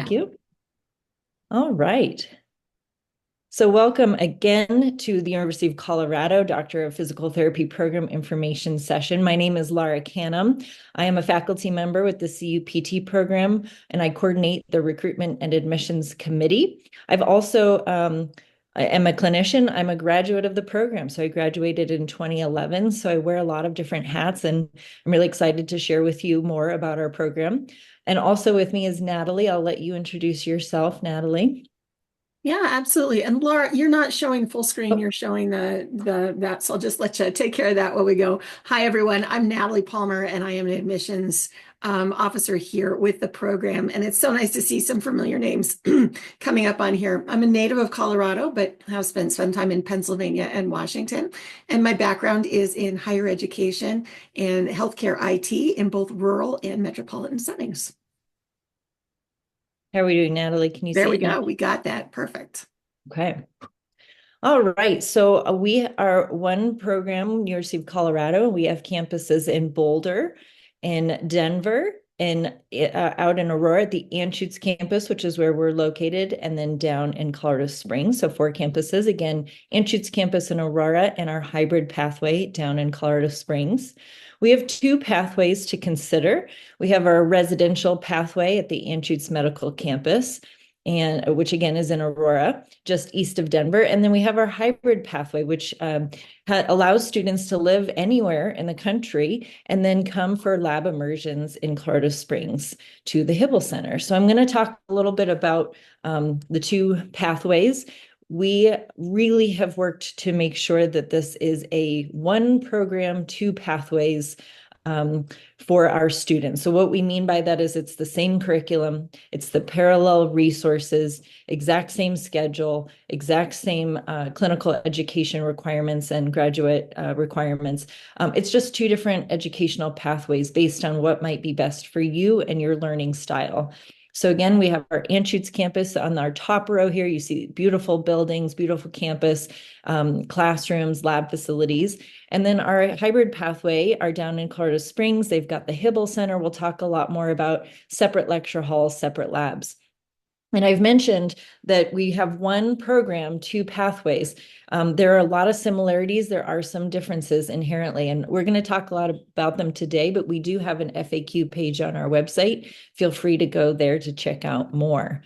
Thank you. All right. So welcome again to the University of Colorado Doctor of Physical Therapy Program Information Session. My name is Laura Canham. I am a faculty member with the CUPT program, and I coordinate the Recruitment and Admissions Committee. I've also I am a clinician. I'm a graduate of the program. So I graduated in 2011. So I wear a lot of different hats, and I'm really excited to share with you more about our program. And also with me is Natalie. I'll let you introduce yourself, Natalie. Yeah, absolutely. And Laura, you're not showing full screen, Oh, you're showing the that. So I'll just let you take care of that while we go. Hi, everyone. I'm Natalie Palmer, and I am an admissions officer here with the program. And it's so nice to see some familiar names coming up on here. I'm a native of Colorado, but have spent some time in Pennsylvania and Washington. And my background is in higher education and healthcare IT in both rural and metropolitan settings. how are we doing, Natalie? Can you There see we it now? go. We got that. Perfect. Okay. All right. So we are one program, University of Colorado. We have campuses in Boulder, in Denver, and out in Aurora at the Anschutz campus, which is where we're located, and then down in Colorado Springs. So four campuses. Again, Anschutz campus in Aurora and our hybrid pathway down in Colorado Springs. We have two pathways to consider. We have our residential pathway at the Anschutz Medical Campus, and which again is in Aurora, just east of Denver. And then we have our hybrid pathway, which allows students to live anywhere in the country and then come for lab immersions in Colorado Springs to the Hibble Center. So I'm going to talk a little bit about the two pathways. We really have worked to make sure that this is a one program, two pathways for our students. So what we mean by that is it's the same curriculum, it's the parallel resources, exact same schedule, exact same clinical education requirements and graduate requirements. It's just two different educational pathways based on what might be best for you and your learning style. So again, we have our Anschutz campus on our top row here. You see beautiful buildings, beautiful campus, classrooms, lab facilities. And then our hybrid pathway are down in Colorado Springs. They've got the Hibble Center. We'll talk a lot more about separate lecture halls, separate labs. And I've mentioned that we have one program, two pathways. There are a lot of similarities. There are some differences inherently, and we're going to talk a lot about them today, but we do have an FAQ page on our website. Feel free to go there to check out more.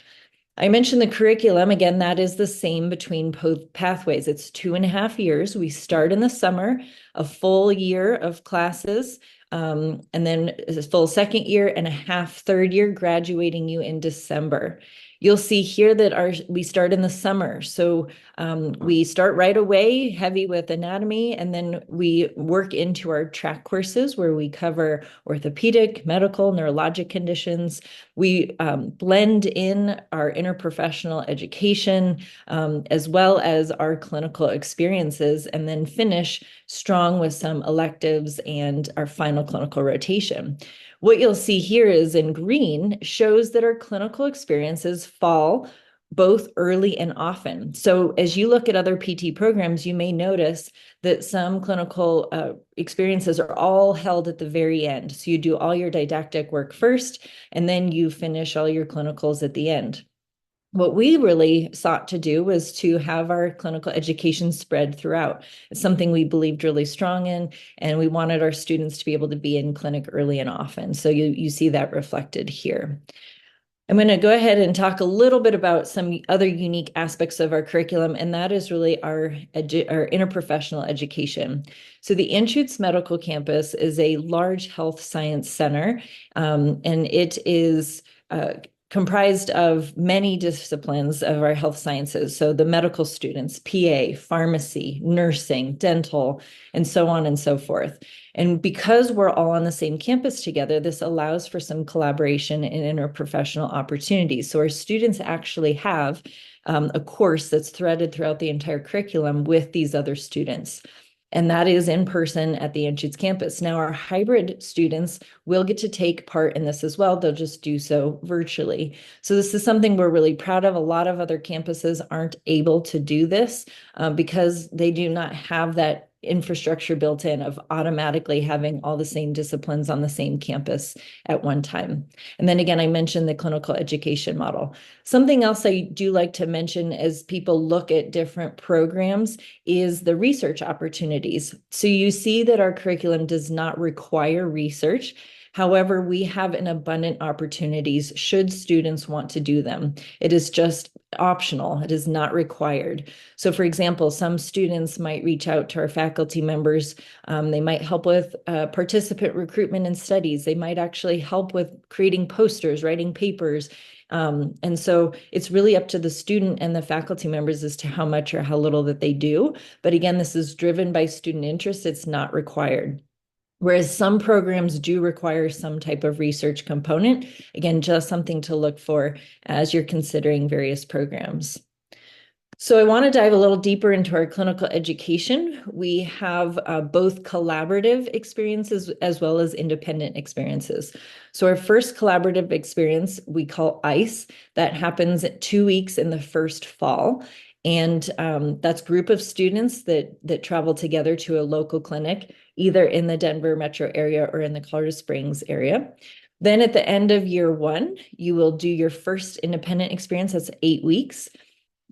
I mentioned the curriculum. Again, that is the same between both pathways. It's 2.5 years. We start in the summer, a full year of classes, and then a full second year and a half third year, graduating you in December. You'll see here that we start in the summer. So we start right away, heavy with anatomy, and then we work into our track courses where we cover orthopedic, medical, neurologic conditions. We blend in our interprofessional education as well as our clinical experiences, and then finish strong with some electives and our final clinical rotation. What you'll see here is in green shows that our clinical experiences fall both early and often. So as you look at other PT programs, you may notice that some clinical experiences are all held at the very end. So you do all your didactic work first, and then you finish all your clinicals at the end. What we really sought to do was to have our clinical education spread throughout. It's something we believed really strong in, and we wanted our students to be able to be in clinic early and often. So you see that reflected here. I'm going to go ahead and talk a little bit about some other unique aspects of our curriculum, and that is really our interprofessional education. So the Anschutz Medical Campus is a large health science center, and it is comprised of many disciplines of our health sciences. So the medical students, PA, pharmacy, nursing, dental, and so on and so forth. And because we're all on the same campus together, this allows for some collaboration and interprofessional opportunities. So our students actually have a course that's threaded throughout the entire curriculum with these other students. And that is in person at the Anschutz campus. Now, our hybrid students will get to take part in this as well. They'll just do so virtually. So this is something we're really proud of. A lot of other campuses aren't able to do this because they do not have that infrastructure built in of automatically having all the same disciplines on the same campus at one time. And then again, I mentioned the clinical education model. Something else I do like to mention as people look at different programs is the research opportunities. So you see that our curriculum does not require research. However, we have an abundant opportunities should students want to do them. It is just optional. It is not required. So for example, some students might reach out to our faculty members. They might help with participant recruitment and studies. They might actually help with creating posters, writing papers. And so it's really up to the student and the faculty members as to how much or how little that they do. But again, this is driven by student interest. It's not required. Whereas some programs do require some type of research component. Again, just something to look for as you're considering various programs. So I want to dive a little deeper into our clinical education. We have both collaborative experiences as well as independent experiences. So our first collaborative experience we call ICE. That happens 2 weeks in the first fall. And that's a group of students that travel together to a local clinic, either in the Denver metro area or in the Colorado Springs area. Then at the end of year one, you will do your first independent experience. That's 8 weeks.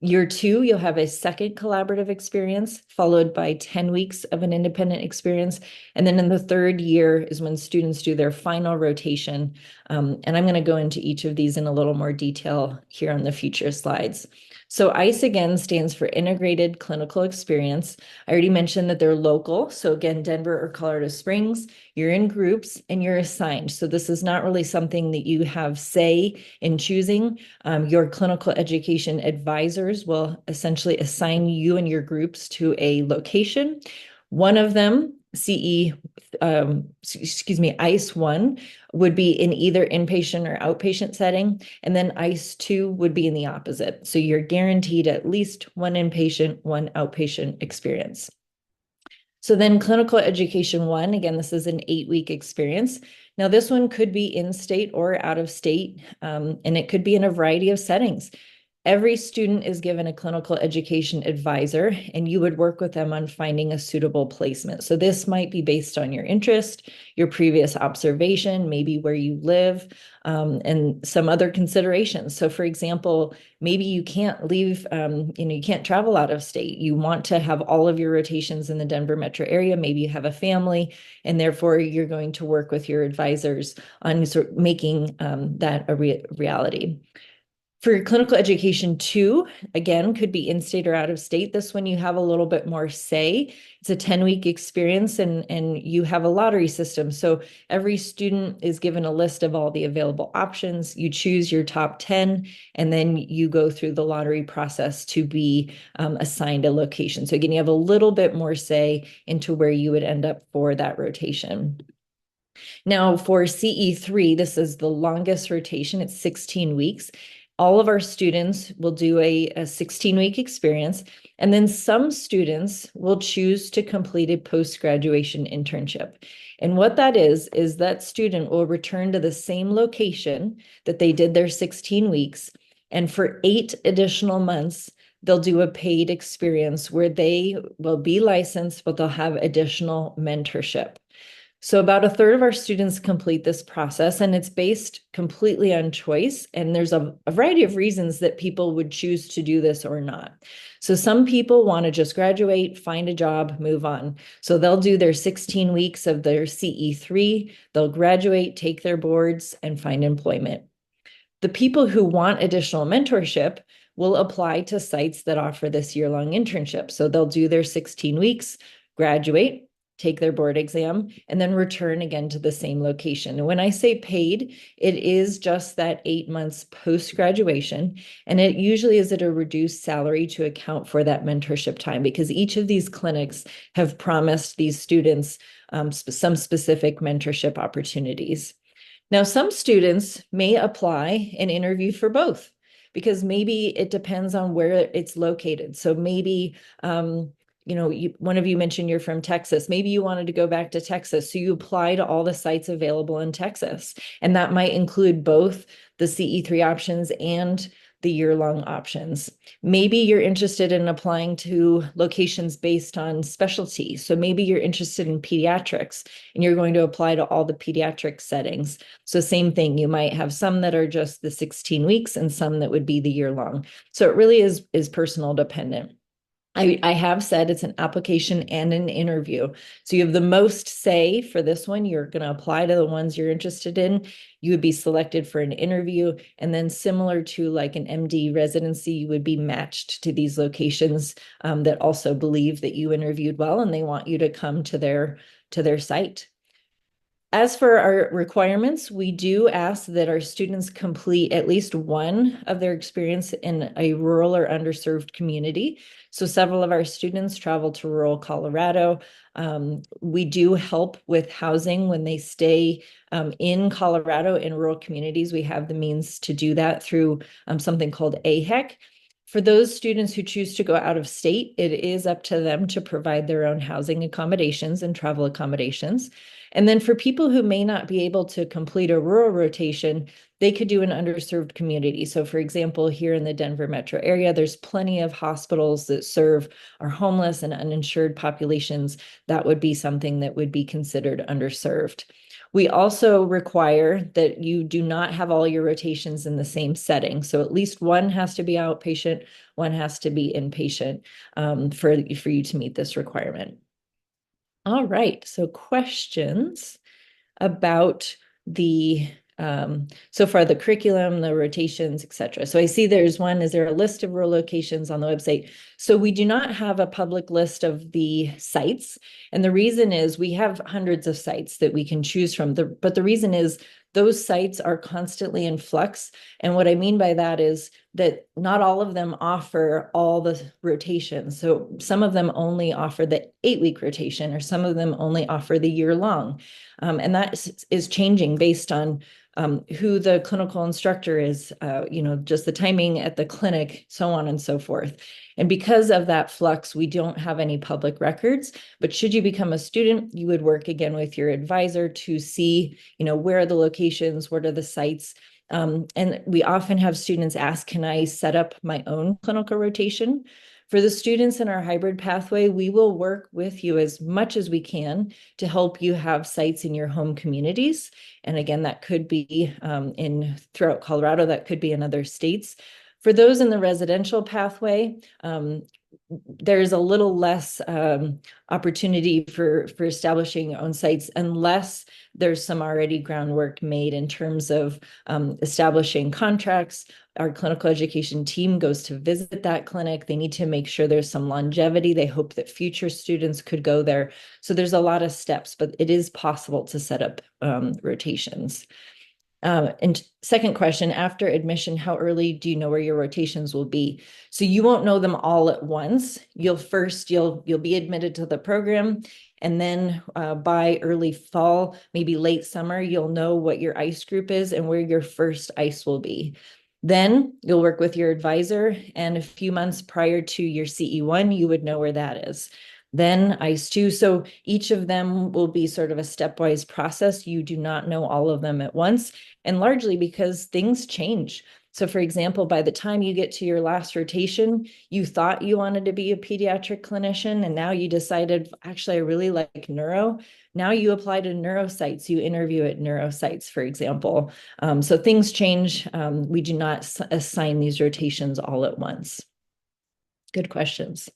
Year two, you'll have a second collaborative experience, followed by 10 weeks of an independent experience. And then in the third year is when students do their final rotation. And I'm going to go into each of these in a little more detail here on the future slides. So ICE again stands for Integrated Clinical Experience. I already mentioned that they're local. So again, Denver or Colorado Springs, you're in groups and you're assigned. So this is not really something that you have say in choosing. Your clinical education advisors will essentially assign you and your groups to a location. One of them, ICE 1 would be in either inpatient or outpatient setting, and then ICE 2 would be in the opposite. So you're guaranteed at least one inpatient, one outpatient experience. So then clinical education 1, again, this is an 8-week experience. Now this one could be in state or out of state, and it could be in a variety of settings. Every student is given a clinical education advisor, and you would work with them on finding a suitable placement. So this might be based on your interest, your previous observation, maybe where you live, and some other considerations. So for example, maybe you can't leave, you can't travel out of state. You want to have all of your rotations in the Denver metro area. Maybe you have a family, and therefore you're going to work with your advisors on sort of making that a reality. For clinical education 2, again, could be in-state or out of state. This one you have a little bit more say. It's a 10-week experience and you have a lottery system. So every student is given a list of all the available options. You choose your top 10, and then you go through the lottery process to be assigned a location. So again, you have a little bit more say into where you would end up for that rotation. Now for CE3, this is the longest rotation. It's 16 weeks. All of our students will do a 16-week experience, and then some students will choose to complete a post-graduation internship. And what that is that student will return to the same location that they did their 16 weeks, and for 8 additional months, they'll do a paid experience where they will be licensed, but they'll have additional mentorship. So about a third of our students complete this process, and it's based completely on choice. And there's a variety of reasons that people would choose to do this or not. So some people want to just graduate, find a job, move on. So they'll do their 16 weeks of their CE3, they'll graduate, take their boards, and find employment. The people who want additional mentorship will apply to sites that offer this year-long internship. So they'll do their 16 weeks, graduate, take their board exam, and then return again to the same location. And when I say paid, it is just that 8 months post-graduation, and it usually is at a reduced salary to account for that mentorship time, because each of these clinics have promised these students some specific mentorship opportunities. Now, some students may apply and interview for both, because maybe it depends on where it's located. So maybe one of you mentioned you're from Texas. Maybe you wanted to go back to Texas. So you apply to all the sites available in Texas. And that might include both the CE3 options and the year-long options. Maybe you're interested in applying to locations based on specialty. So maybe you're interested in pediatrics and you're going to apply to all the pediatric settings. So same thing, you might have some that are just the 16 weeks and some that would be the year-long. So it really is personal dependent. I have said it's an application and an interview. So you have the most say for this one. You're going to apply to the ones you're interested in. You would be selected for an interview. And then similar to like an MD residency, you would be matched to these locations that also believe that you interviewed well and they want you to come to their site. As for our requirements, we do ask that our students complete at least one of their experience in a rural or underserved community. So several of our students travel to rural Colorado. We do help with housing when they stay in Colorado in rural communities. We have the means to do that through something called AHEC. For those students who choose to go out of state, it is up to them to provide their own housing accommodations and travel accommodations. And then for people who may not be able to complete a rural rotation, they could do an underserved community. So for example, here in the Denver metro area, there's plenty of hospitals that serve our homeless and uninsured populations. That would be something that would be considered underserved. We also require that you do not have all your rotations in the same setting. So at least one has to be outpatient, one has to be inpatient for you to meet this requirement. All right, so questions about the so far the curriculum, the rotations, etc. So I see there's one, is there a list of rural locations on the website? So we do not have a public list of the sites. And the reason is we have hundreds of sites that we can choose from. But the reason is those sites are constantly in flux. And what I mean by that is that not all of them offer all the rotations. So some of them only offer the 8-week rotation, or some of them only offer the year long. And that is changing based on who the clinical instructor is, just the timing at the clinic, so on and so forth. And because of that flux, we don't have any public records. But should you become a student, you would work again with your advisor to see, where are the locations, what are the sites. And we often have students ask, can I set up my own clinical rotation? For the students in our hybrid pathway, we will work with you as much as we can to help you have sites in your home communities. And again, that could be throughout Colorado, that could be in other states. For those in the residential pathway, there's a little less opportunity for establishing your own sites unless there's some already groundwork made in terms of establishing contracts. Our clinical education team goes to visit that clinic. They need to make sure there's some longevity. They hope that future students could go there. So there's a lot of steps, but it is possible to set up rotations. And second question, after admission, how early do you know where your rotations will be? So you won't know them all at once. You'll be admitted to the program, and then by early fall, maybe late summer, you'll know what your ICE group is and where your first ICE will be. Then you'll work with your advisor, and a few months prior to your CE1, you would know where that is. Then ICE 2. So each of them will be sort of a stepwise process. You do not know all of them at once, and largely because things change. So for example, by the time you get to your last rotation, you thought you wanted to be a pediatric clinician, and now you decided, actually, I really like neuro. Now you apply to neurosites, you interview at neurosites, for example. So things change. We do not assign these rotations all at once. Good questions.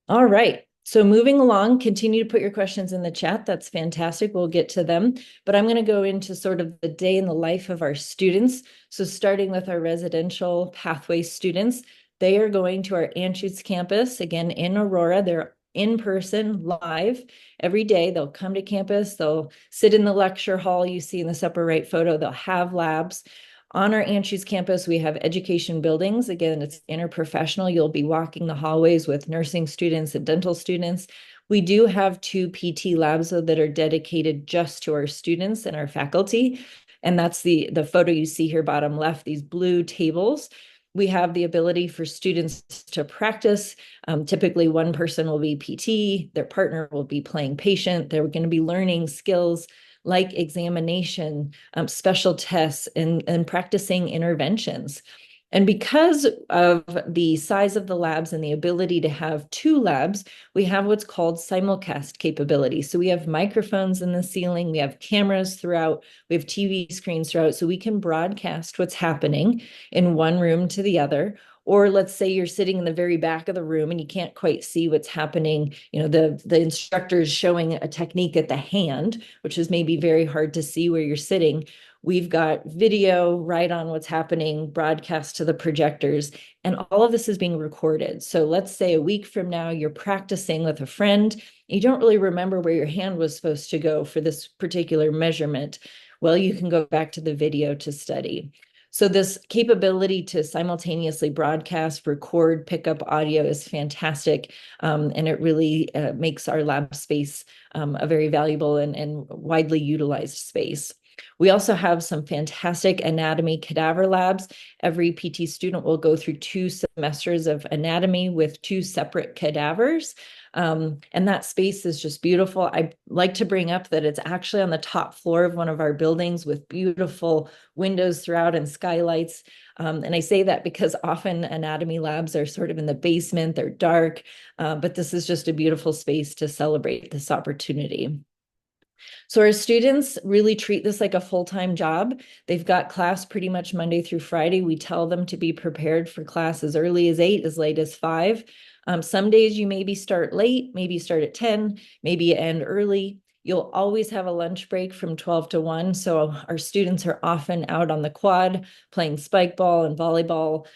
All right. So moving along, continue to put your questions in the chat. That's fantastic. We'll get to them. But I'm going to go into sort of the day in the life of our students. So starting with our residential pathway students, they are going to our Anschutz campus, again, in Aurora. They're in person, live, every day. They'll come to campus. They'll sit in the lecture hall you see in this upper right photo. They'll have labs. On our Anschutz campus, we have education buildings. Again, it's interprofessional. You'll be walking the hallways with nursing students and dental students. We do have 2 PT labs, though, that are dedicated just to our students and our faculty. And that's the photo you see here, bottom left, these blue tables. We have the ability for students to practice. Typically, one person will be PT, their partner will be playing patient. They're going to be learning skills like examination, special tests, and practicing interventions. And because of the size of the labs and the ability to have two labs, we have what's called simulcast capability. So we have microphones in the ceiling, we have cameras throughout, we have TV screens throughout, so we can broadcast what's happening in one room to the other. Or let's say you're sitting in the very back of the room and you can't quite see what's happening. The instructor is showing a technique at the hand, which is maybe very hard to see where you're sitting. We've got video right on what's happening, broadcast to the projectors, and all of this is being recorded. So let's say a week from now, you're practicing with a friend. You don't really remember where your hand was supposed to go for this particular measurement. Well, you can go back to the video to study. So this capability to simultaneously broadcast, record, pick up audio is fantastic. And it really makes our lab space a very valuable and widely utilized space. We also have some fantastic anatomy cadaver labs. Every PT student will go through 2 semesters of anatomy with 2 separate cadavers. And that space is just beautiful. I like to bring up that it's actually on the top floor of one of our buildings with beautiful windows throughout and skylights. And I say that because often anatomy labs are sort of in the basement, they're dark, but this is just a beautiful space to celebrate this opportunity. So our students really treat this like a full-time job. They've got class pretty much Monday through Friday. We tell them to be prepared for class as early as 8, as late as 5. Some days you maybe start late, maybe start at 10, maybe you end early. You'll always have a lunch break from 12 to 1. So our students are often out on the quad playing spike ball and volleyball.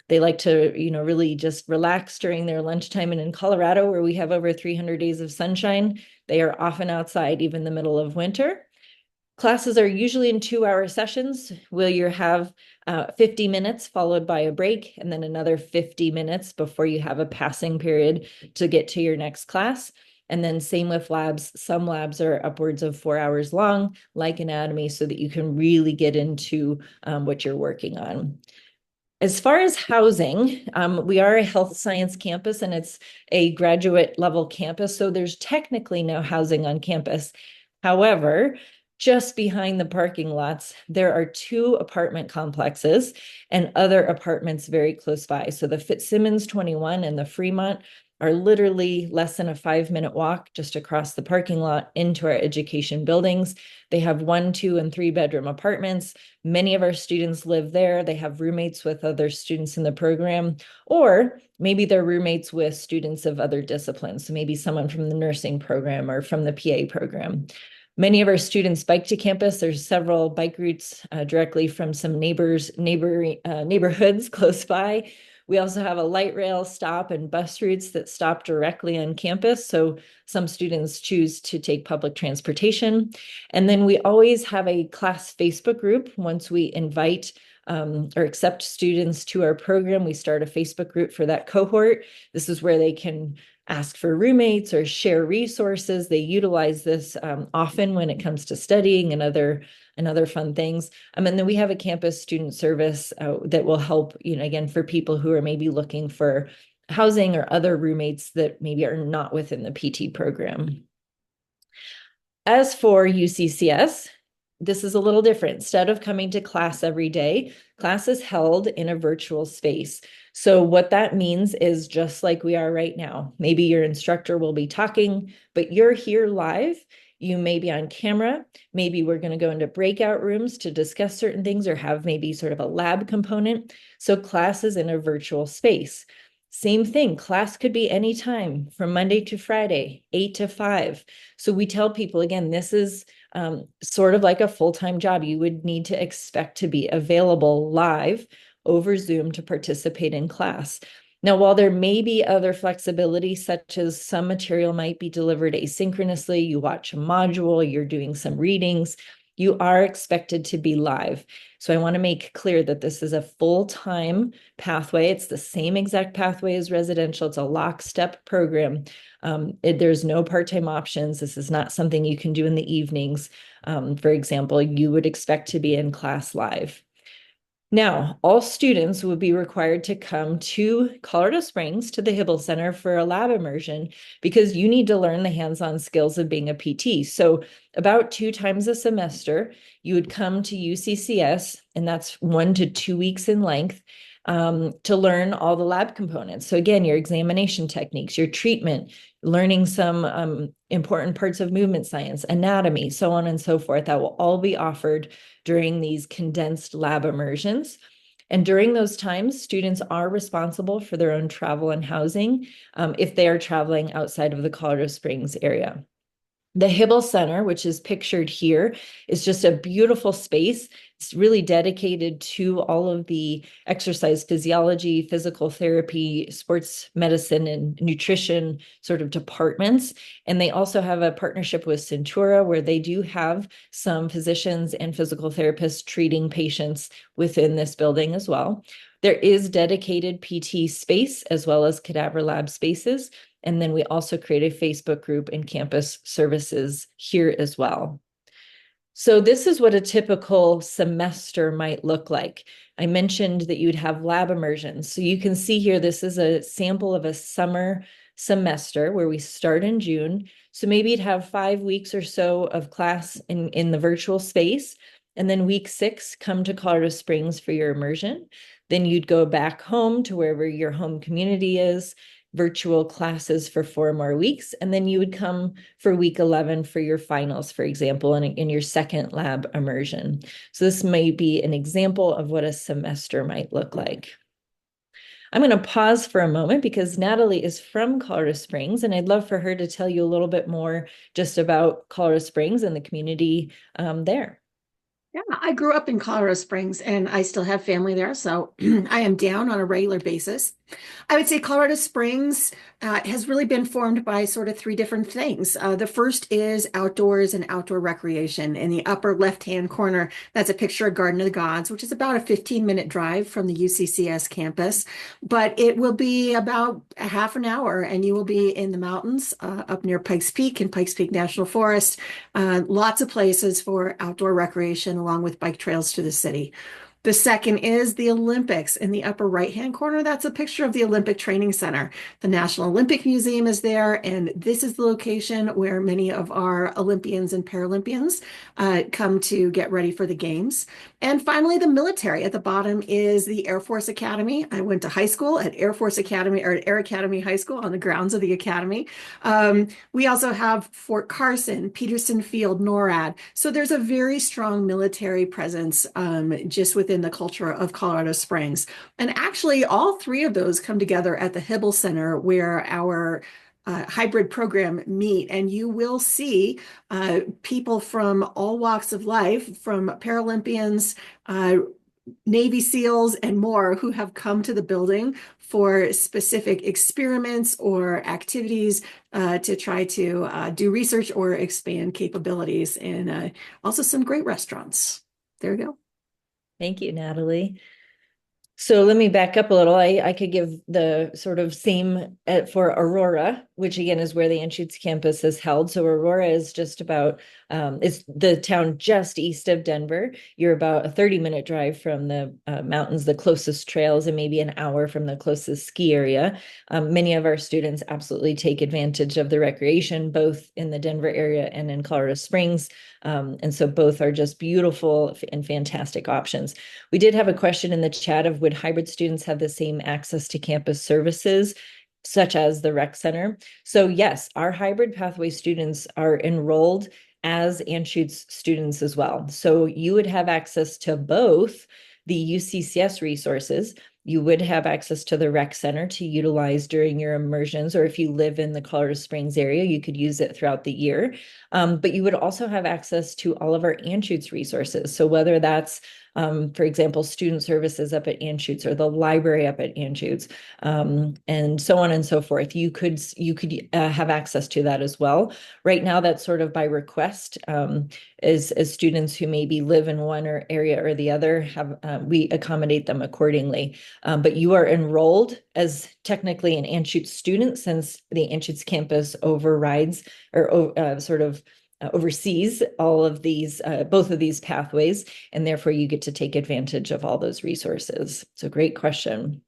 They like to, really just relax during their lunchtime. And in Colorado, where we have over 300 days of sunshine, they are often outside, even in the middle of winter. Classes are usually in 2-hour sessions where you have 50 minutes followed by a break and then another 50 minutes before you have a passing period to get to your next class. And then same with labs. Some labs are upwards of 4 hours long, like anatomy, so that you can really get into what you're working on. As far as housing, we are a health science campus and it's a graduate level campus, so there's technically no housing on campus. However, just behind the parking lots, there are 2 apartment complexes and other apartments very close by. So the Fitzsimmons 21 and the Fremont are literally less than a 5-minute walk just across the parking lot into our education buildings. They have 1, 2, and 3-bedroom apartments. Many of our students live there. They have roommates with other students in the program, or maybe they're roommates with students of other disciplines. So maybe someone from the nursing program or from the PA program. Many of our students bike to campus. There's several bike routes directly from some neighborhoods close by. We also have a light rail stop and bus routes that stop directly on campus. So some students choose to take public transportation. And then we always have a class Facebook group. Once we invite or accept students to our program, we start a Facebook group for that cohort. This is where they can ask for roommates or share resources. They utilize this often when it comes to studying and other fun things. And then we have a campus student service that will help, again, for people who are maybe looking for housing or other roommates that maybe are not within the PT program. As for UCCS, this is a little different. Instead of coming to class every day, class is held in a virtual space. So what that means is just like we are right now. Maybe your instructor will be talking, but you're here live. You may be on camera. Maybe we're going to go into breakout rooms to discuss certain things or have maybe sort of a lab component. So class is in a virtual space. Same thing, class could be anytime from Monday to Friday, 8 to 5. So we tell people, again, this is sort of like a full-time job. You would need to expect to be available live over Zoom to participate in class. Now, while there may be other flexibility, such as some material might be delivered asynchronously, you watch a module, you're doing some readings, you are expected to be live. So I want to make clear that this is a full-time pathway. It's the same exact pathway as residential. It's a lockstep program. There's no part-time options. This is not something you can do in the evenings. For example, you would expect to be in class live. Now, all students will be required to come to Colorado Springs to the Hibble Center for a lab immersion because you need to learn the hands-on skills of being a PT. So about 2 times a semester, you would come to UCCS, and that's 1 to 2 weeks in length, to learn all the lab components. So again, your examination techniques, your treatment, learning some important parts of movement science, anatomy, so on and so forth. That will all be offered during these condensed lab immersions. And during those times, students are responsible for their own travel and housing if they are traveling outside of the Colorado Springs area. The Hibble Center, which is pictured here, is just a beautiful space. It's really dedicated to all of the exercise physiology, physical therapy, sports medicine, and nutrition sort of departments. And they also have a partnership with Centura where they do have some physicians and physical therapists treating patients within this building as well. There is dedicated PT space as well as cadaver lab spaces. And then we also create a Facebook group and campus services here as well. So this is what a typical semester might look like. I mentioned that you'd have lab immersions. So you can see here, this is a sample of a summer semester where we start in June. So maybe you'd have 5 weeks or so of class in the virtual space. And then week 6, come to Colorado Springs for your immersion. Then you'd go back home to wherever your home community is, virtual classes for 4 more weeks. And then you would come for week 11 for your finals, for example, in your second lab immersion. So this may be an example of what a semester might look like. I'm going to pause for a moment because Natalie is from Colorado Springs, and I'd love for her to tell you a little bit more just about Colorado Springs and the community there. Yeah, I grew up in Colorado Springs and I still have family there, so I am down on a regular basis. I would say Colorado Springs has really been formed by sort of three different things. The first is outdoors and outdoor recreation. In the upper left-hand corner, that's a picture of Garden of the Gods, which is about a 15-minute drive from the UCCS campus, but it will be about a half an hour and you will be in the mountains up near Pikes Peak and Pikes Peak National Forest. Lots of places for outdoor recreation along with bike trails to the city. The second is the Olympics in the upper right-hand corner. That's a picture of the Olympic Training Center. The National Olympic Museum is there, and this is the location where many of our Olympians and Paralympians come to get ready for the games. And finally, the military. At the bottom is the Air Force Academy. I went to high school at Air Force Academy or at Air Academy High School on the grounds of the academy. We also have Fort Carson, Peterson Field, NORAD. So there's a very strong military presence just within the culture of Colorado Springs. And actually, all three of those come together at the Hibble Center where our hybrid program meet, and you will see people from all walks of life, from Paralympians, Navy SEALs, and more who have come to the building for specific experiments or activities to try to do research or expand capabilities, and also some great restaurants. There you go. Thank you, Natalie. So let me back up a little. I could give the sort of same for Aurora, which again is where the Anschutz campus is held. So Aurora is just about, it's the town just east of Denver. You're about a 30-minute drive from the mountains, the closest trails, and maybe an hour from the closest ski area. Many of our students absolutely take advantage of the recreation, both in the Denver area and in Colorado Springs. And so both are just beautiful and fantastic options. We did have a question in the chat of would hybrid students have the same access to campus services, such as the rec center? So yes, our hybrid pathway students are enrolled as Anschutz students as well. So you would have access to both the UCCS resources. You would have access to the rec center to utilize during your immersions, or if you live in the Colorado Springs area, you could use it throughout the year. But you would also have access to all of our Anschutz resources. So whether that's for example, student services up at Anschutz or the library up at Anschutz, and so on and so forth. You could have access to that as well. Right now, that's sort of by request. As students who maybe live in one area or the other, have we accommodate them accordingly. But you are enrolled as technically an Anschutz student since the Anschutz campus overrides or sort of oversees all of these, both of these pathways, and therefore you get to take advantage of all those resources. So great question.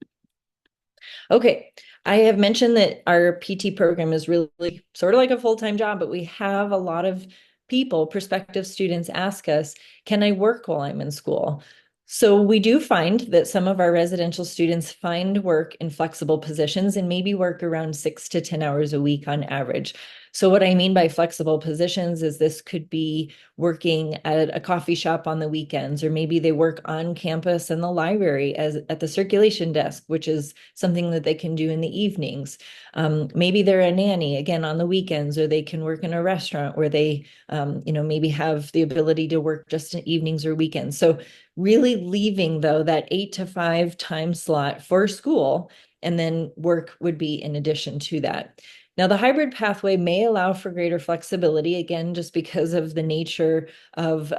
Okay, I have mentioned that our PT program is really sort of like a full-time job, but we have a lot of people, prospective students ask us, can I work while I'm in school? So we do find that some of our residential students find work in flexible positions and maybe work around 6 to 10 hours a week on average. So what I mean by flexible positions is this could be working at a coffee shop on the weekends, or maybe they work on campus in the library as at the circulation desk, which is something that they can do in the evenings. Maybe they're a nanny again on the weekends, or they can work in a restaurant where they, maybe have the ability to work just in evenings or weekends. So really leaving though that 8 to 5 time slot for school, and then work would be in addition to that. Now, the hybrid pathway may allow for greater flexibility, again, just because of the nature of,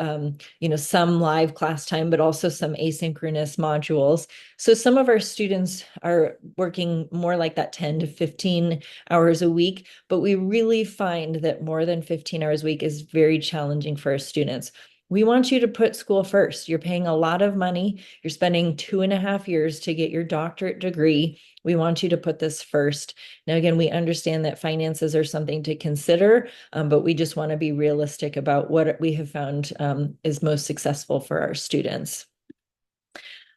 some live class time, but also some asynchronous modules. So some of our students are working more like that 10 to 15 hours a week, but we really find that more than 15 hours a week is very challenging for our students. We want you to put school first. You're paying a lot of money. You're spending 2.5 years to get your doctorate degree. We want you to put this first. Now, again, we understand that finances are something to consider, but we just want to be realistic about what we have found is most successful for our students.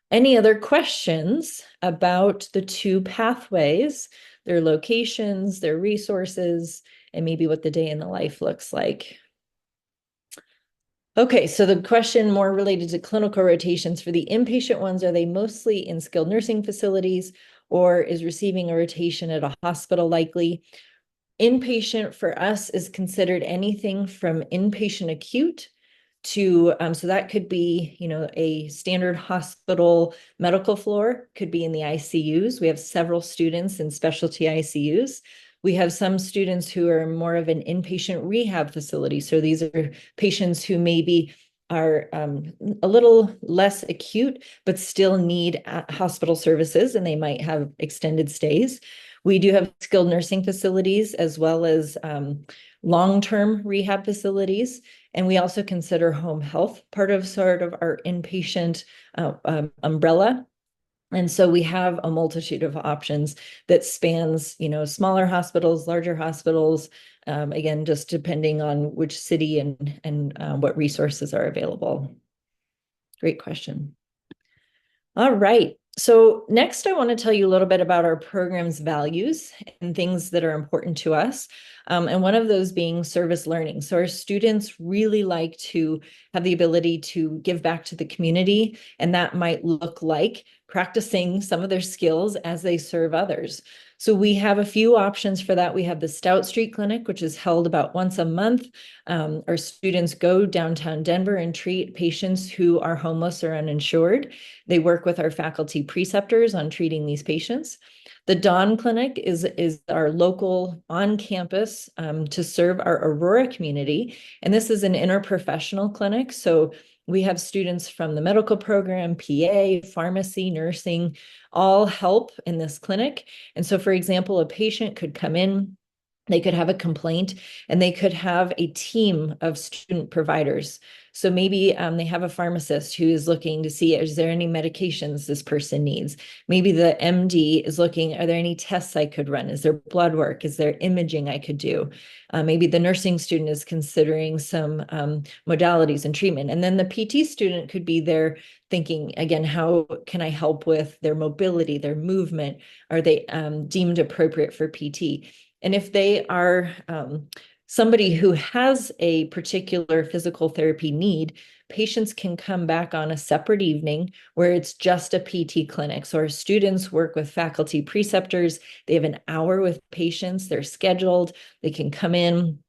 Any other questions about the two pathways, their locations, their resources, and maybe what the day in the life looks like? Okay, so the question more related to clinical rotations for the inpatient ones, are they mostly in skilled nursing facilities, or is receiving a rotation at a hospital likely? Inpatient for us is considered anything from inpatient acute to, so that could be, a standard hospital medical floor, could be in the ICUs. We have several students in specialty ICUs. We have some students who are more of an inpatient rehab facility. So these are patients who maybe are a little less acute, but still need hospital services, and they might have extended stays. We do have skilled nursing facilities as well as long-term rehab facilities. And we also consider home health part of sort of our inpatient umbrella. And so we have a multitude of options that spans, smaller hospitals, larger hospitals, again, just depending on which city and what resources are available. Great question. All right. So next, I want to tell you a little bit about our program's values and things that are important to us. And one of those being service learning. So our students really like to have the ability to give back to the community, and that might look like practicing some of their skills as they serve others. So we have a few options for that. We have the Stout Street Clinic, which is held about once a month. Our students go downtown Denver and treat patients who are homeless or uninsured. They work with our faculty preceptors on treating these patients. The Dawn Clinic is our local on-campus to serve our Aurora community. And this is an interprofessional clinic. So we have students from the medical program, PA, pharmacy, nursing, all help in this clinic. And so, for example, a patient could come in, they could have a complaint, and they could have a team of student providers. So maybe they have a pharmacist who is looking to see, is there any medications this person needs? Maybe the MD is looking, are there any tests I could run? Is there blood work? Is there imaging I could do? Maybe the nursing student is considering some modalities and treatment. And then the PT student could be there thinking, again, how can I help with their mobility, their movement? Are they deemed appropriate for PT? And if they are somebody who has a particular physical therapy need, patients can come back on a separate evening where it's just a PT clinic. So our students work with faculty preceptors. They have an hour with patients. They're scheduled. They can come in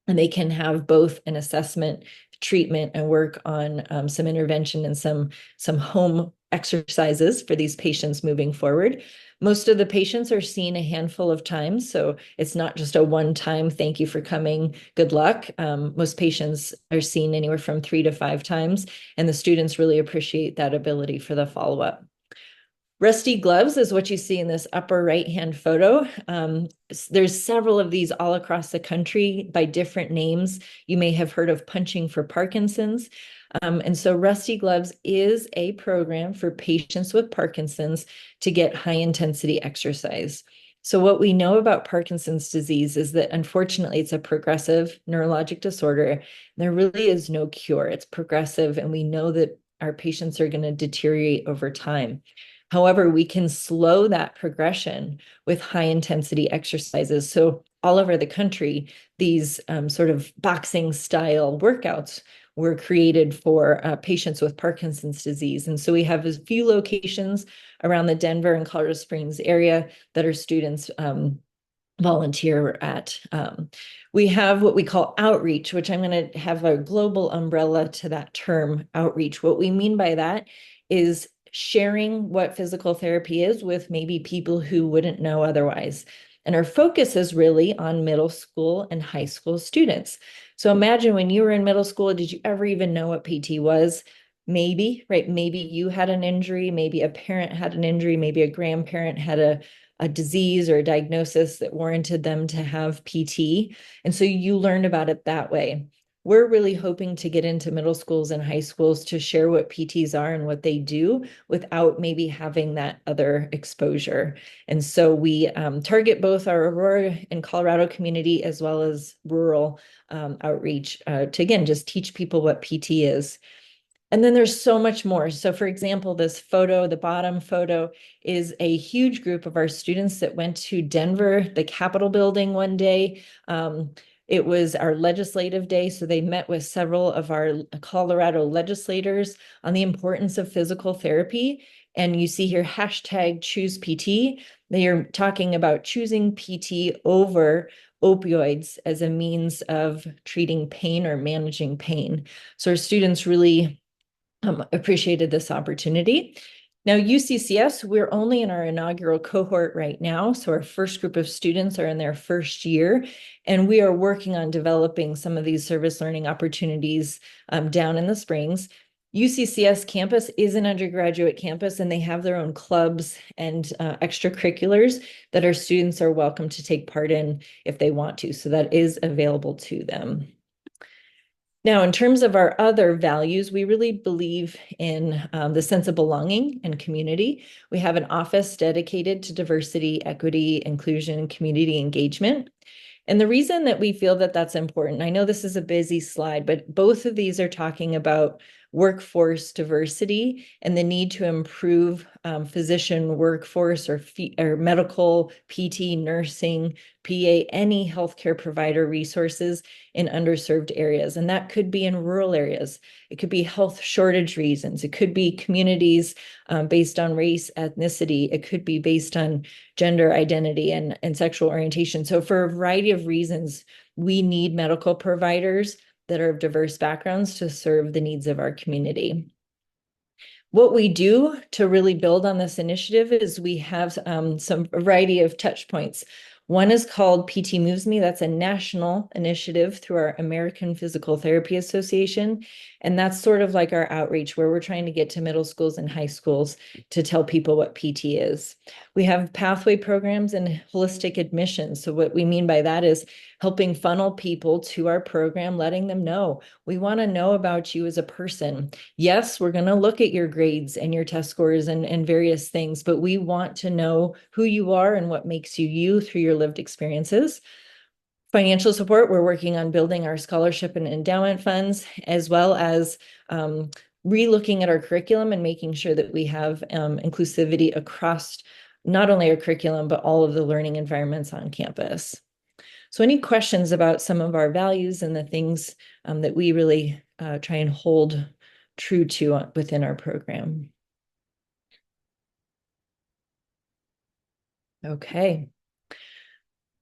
and they can have both an assessment, treatment, and work on some intervention and some home exercises for these patients moving forward. Most of the patients are seen a handful of times, so it's not just a one-time, thank you for coming, good luck. Most patients are seen anywhere from 3 to 5 times, and the students really appreciate that ability for the follow-up. Rusty gloves is what you see in this upper right-hand photo. There's several of these all across the country by different names. You may have heard of punching for Parkinson's. And so Rusty Gloves is a program for patients with Parkinson's to get high intensity exercise. So what we know about Parkinson's disease is that unfortunately it's a progressive neurologic disorder. There really is no cure. It's progressive, and we know that our patients are going to deteriorate over time. However, we can slow that progression with high intensity exercises. So all over the country, these sort of boxing style workouts were created for patients with Parkinson's disease. And so we have a few locations around the Denver and Colorado Springs area that our students volunteer at. We have what we call outreach, which I'm going to have a global umbrella to that term, outreach. What we mean by that is sharing what physical therapy is with maybe people who wouldn't know otherwise. And our focus is really on middle school and high school students. So imagine when you were in middle school, did you ever even know what PT was? Maybe, right? Maybe you had an injury, maybe a parent had an injury, maybe a grandparent had a disease or a diagnosis that warranted them to have PT. And so you learned about it that way. We're really hoping to get into middle schools and high schools to share what PTs are and what they do without maybe having that other exposure. And so we target both our Aurora and Colorado community as well as rural outreach to, again, just teach people what PT is. And then there's so much more. So for example, this photo, the bottom photo, is a huge group of our students that went to Denver, the Capitol building one day. It was our legislative day, so they met with several of our Colorado legislators on the importance of physical therapy. And you see here, hashtag choose PT. They are talking about choosing PT over opioids as a means of treating pain or managing pain. So our students really appreciated this opportunity. Now, UCCS, we're only in our inaugural cohort right now. So our first group of students are in their first year, and we are working on developing some of these service learning opportunities down in the Springs. UCCS campus is an undergraduate campus, and they have their own clubs and extracurriculars that our students are welcome to take part in if they want to. So that is available to them. Now, in terms of our other values, we really believe in the sense of belonging and community. We have an office dedicated to diversity, equity, inclusion, community engagement. And the reason that we feel that that's important, I know this is a busy slide, but both of these are talking about workforce diversity and the need to improve physician workforce or medical, PT, nursing, PA, any healthcare provider resources in underserved areas. And that could be in rural areas. It could be health shortage reasons. It could be communities based on race, ethnicity. It could be based on gender identity and sexual orientation. So for a variety of reasons, we need medical providers that are of diverse backgrounds to serve the needs of our community. What we do to really build on this initiative is we have some variety of touch points. One is called PT Moves Me. That's a national initiative through our American Physical Therapy Association. And that's sort of like our outreach where we're trying to get to middle schools and high schools to tell people what PT is. We have pathway programs and holistic admissions. So what we mean by that is helping funnel people to our program, letting them know, we want to know about you as a person. Yes, we're going to look at your grades and your test scores and various things, but we want to know who you are and what makes you you through your lived experiences. Financial support, we're working on building our scholarship and endowment funds, as well as re-looking at our curriculum and making sure that we have inclusivity across not only our curriculum, but all of the learning environments on campus. So any questions about some of our values and the things that we really try and hold true to within our program? Okay.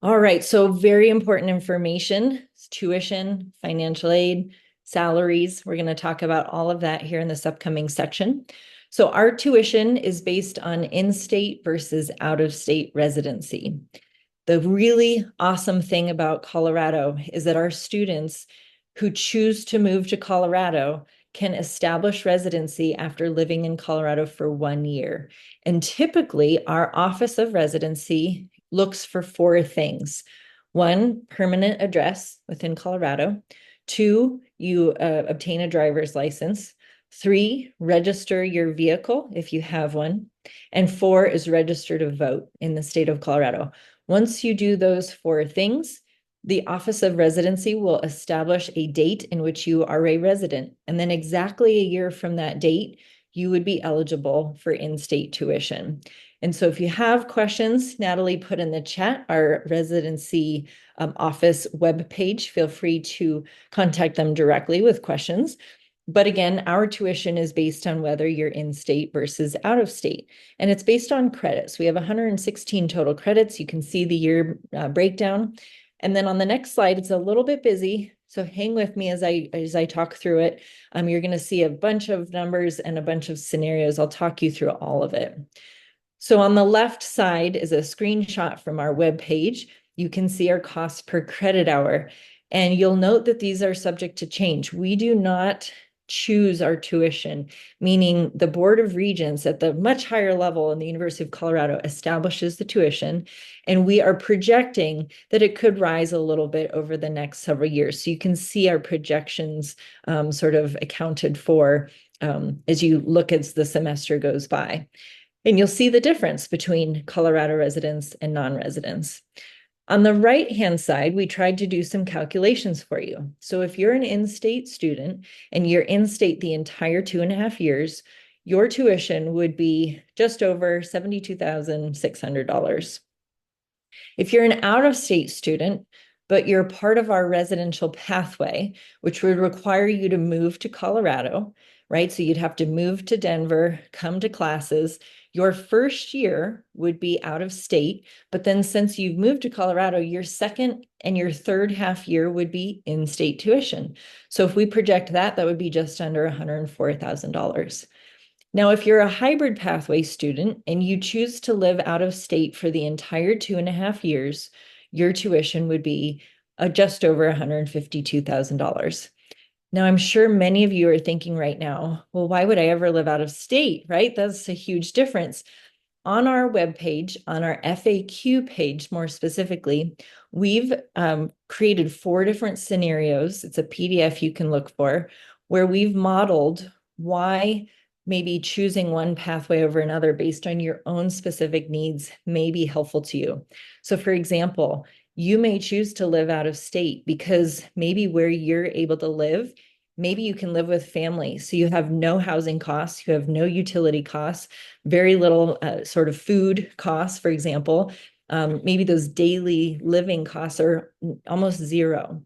All right, so very important information, tuition, financial aid, salaries. We're going to talk about all of that here in this upcoming section. So our tuition is based on in-state versus out-of-state residency. The really awesome thing about Colorado is that our students who choose to move to Colorado can establish residency after living in Colorado for 1 year. And typically, our Office of Residency looks for four things. One, permanent address within Colorado. Two, you obtain a driver's license. Three, register your vehicle if you have one. And four is register to vote in the state of Colorado. Once you do those four things, the Office of Residency will establish a date in which you are a resident. And then exactly a year from that date, you would be eligible for in-state tuition. And so if you have questions, Natalie put in the chat our residency office webpage. Feel free to contact them directly with questions. But again, our tuition is based on whether you're in state versus out of state. And it's based on credits. We have 116 total credits. You can see the year breakdown. And then on the next slide, it's a little bit busy. So hang with me as I talk through it. You're going to see a bunch of numbers and a bunch of scenarios. I'll talk you through all of it. So on the left side is a screenshot from our webpage. You can see our cost per credit hour. And you'll note that these are subject to change. We do not choose our tuition, meaning the Board of Regents at the much higher level in the University of Colorado establishes the tuition, and we are projecting that it could rise a little bit over the next several years. So you can see our projections sort of accounted for as you look as the semester goes by. And you'll see the difference between Colorado residents and non-residents. On the right-hand side, we tried to do some calculations for you. So if you're an in-state student and you're in-state the entire 2.5 years, your tuition would be just over $72,600. If you're an out-of-state student, but you're part of our residential pathway, which would require you to move to Colorado, right? So you'd have to move to Denver, come to classes. Your first year would be out of state, but then since you've moved to Colorado, your second and your third half year would be in-state tuition. So if we project that, that would be just under $104,000. Now, if you're a hybrid pathway student and you choose to live out of state for the entire 2.5 years, your tuition would be just over $152,000. Now, I'm sure many of you are thinking right now, well, why would I ever live out of state, right? That's a huge difference. On our webpage, on our FAQ page more specifically, we've created 4 different scenarios. It's a PDF you can look for, where we've modeled why maybe choosing one pathway over another based on your own specific needs may be helpful to you. So for example, you may choose to live out of state because maybe where you're able to live, maybe you can live with family. So you have no housing costs, you have no utility costs, very little sort of food costs, for example. Maybe those daily living costs are almost zero.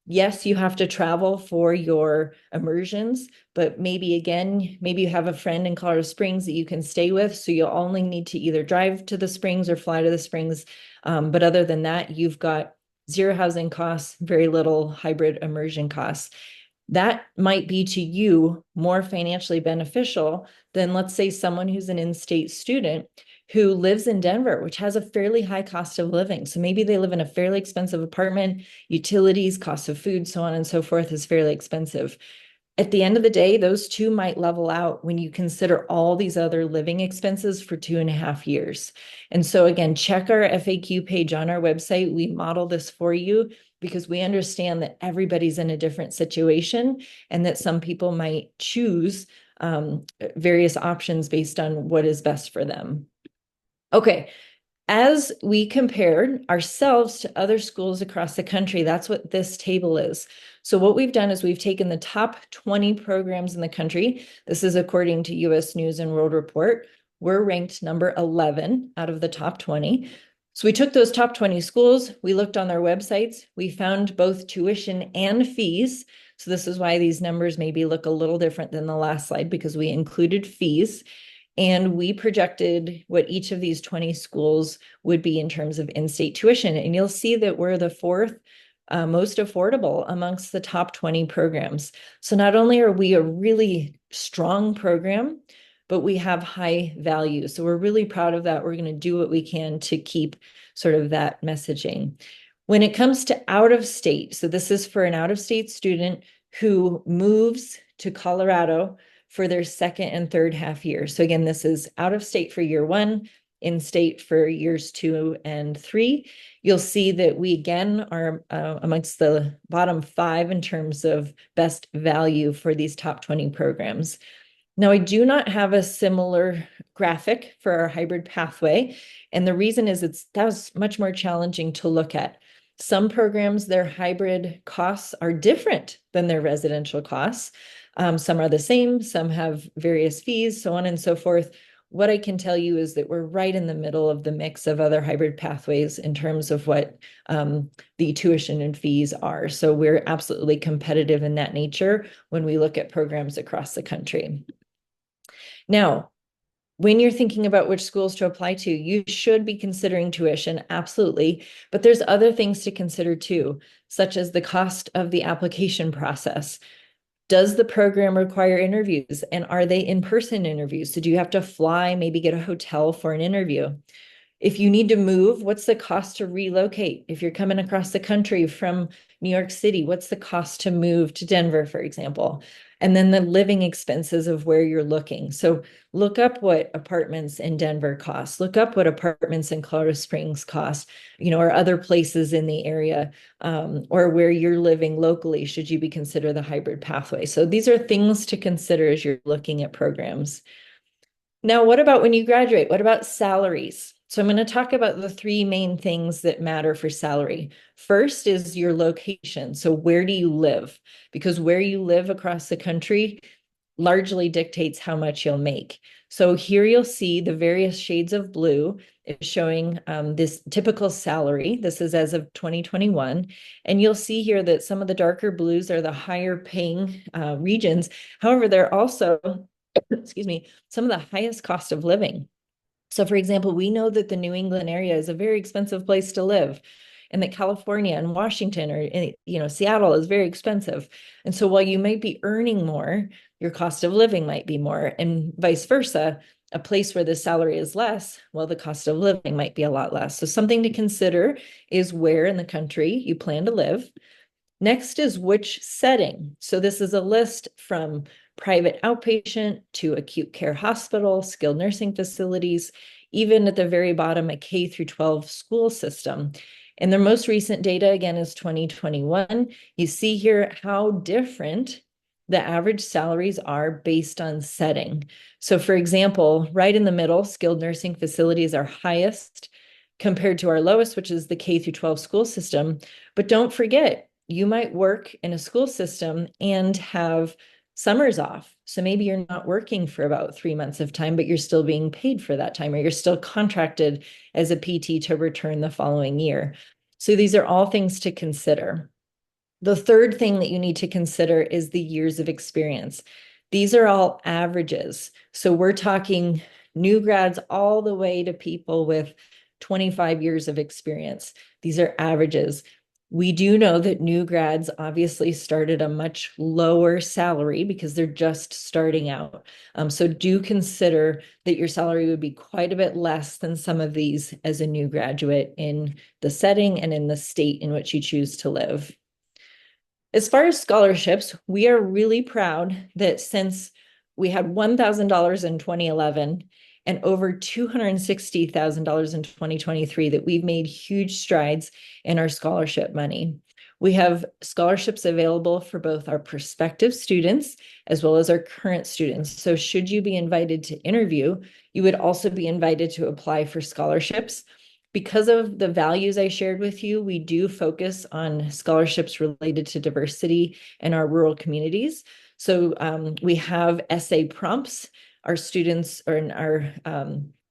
Yes, you have to travel for your immersions, but maybe again, maybe you have a friend in Colorado Springs that you can stay with. So you'll only need to either drive to the Springs or fly to the Springs. But other than that, you've got zero housing costs, very little hybrid immersion costs. That might be to you more financially beneficial than, let's say, someone who's an in-state student who lives in Denver, which has a fairly high cost of living. So maybe they live in a fairly expensive apartment, utilities, cost of food, so on and so forth is fairly expensive. At the end of the day, those two might level out when you consider all these other living expenses for 2.5 years. And so again, check our FAQ page on our website. We model this for you because we understand that everybody's in a different situation and that some people might choose various options based on what is best for them. Okay, as we compared ourselves to other schools across the country, that's what this table is. So what we've done is we've taken the top 20 programs in the country. This is according to US News and World Report. We're ranked number 11 out of the top 20. So we took those top 20 schools, we looked on their websites, we found both tuition and fees. So this is why these numbers maybe look a little different than the last slide because we included fees. And we projected what each of these 20 schools would be in terms of in-state tuition. And you'll see that we're the 4th most affordable amongst the top 20 programs. So not only are we a really strong program, but we have high value. So we're really proud of that. We're going to do what we can to keep sort of that messaging. When it comes to out of state, so this is for an out of state student who moves to Colorado for their second and third half year. So again, this is out of state for year one, in state for years 2 and 3. You'll see that we again are amongst the bottom 5 in terms of best value for these top 20 programs. Now, I do not have a similar graphic for our hybrid pathway. And the reason is that was much more challenging to look at. Some programs, their hybrid costs are different than their residential costs. Some are the same, some have various fees, so on and so forth. What I can tell you is that we're right in the middle of the mix of other hybrid pathways in terms of what the tuition and fees are. So we're absolutely competitive in that nature when we look at programs across the country. Now, when you're thinking about which schools to apply to, you should be considering tuition, absolutely. But there's other things to consider too, such as the cost of the application process. Does the program require interviews, and are they in-person interviews? So do you have to fly, maybe get a hotel for an interview? If you need to move, what's the cost to relocate? If you're coming across the country from New York City, what's the cost to move to Denver, for example? And then the living expenses of where you're looking. So look up what apartments in Denver cost. Look up what apartments in Colorado Springs cost, or other places in the area, or where you're living locally, should you be consider the hybrid pathway. So these are things to consider as you're looking at programs. Now, what about when you graduate? What about salaries? So I'm going to talk about the 3 main things that matter for salary. First is your location. So where do you live? Because where you live across the country largely dictates how much you'll make. So here you'll see the various shades of blue is showing this typical salary. This is as of 2021. And you'll see here that some of the darker blues are the higher paying regions. However, they're also, excuse me, some of the highest cost of living. So for example, we know that the New England area is a very expensive place to live, and that California and Washington or Seattle is very expensive. And so while you might be earning more, your cost of living might be more, and vice versa. A place where the salary is less, well, the cost of living might be a lot less. So something to consider is where in the country you plan to live. Next is which setting. So this is a list from private outpatient to acute care hospital, skilled nursing facilities, even at the very bottom, a K through 12 school system. And their most recent data, again, is 2021. You see here how different the average salaries are based on setting. So for example, right in the middle, skilled nursing facilities are highest compared to our lowest, which is the K through 12 school system. But don't forget, you might work in a school system and have summers off. So maybe you're not working for about 3 months of time, but you're still being paid for that time, or you're still contracted as a PT to return the following year. So these are all things to consider. The third thing that you need to consider is the years of experience. These are all averages. So we're talking new grads all the way to people with 25 years of experience. These are averages. We do know that new grads obviously start at a much lower salary because they're just starting out. So do consider that your salary would be quite a bit less than some of these as a new graduate in the setting and in the state in which you choose to live. As far as scholarships, we are really proud that since we had $1,000 in 2011 and over $260,000 in 2023, that we've made huge strides in our scholarship money. We have scholarships available for both our prospective students as well as our current students. So should you be invited to interview, you would also be invited to apply for scholarships. Because of the values I shared with you, we do focus on scholarships related to diversity in our rural communities. So we have essay prompts. Our students or our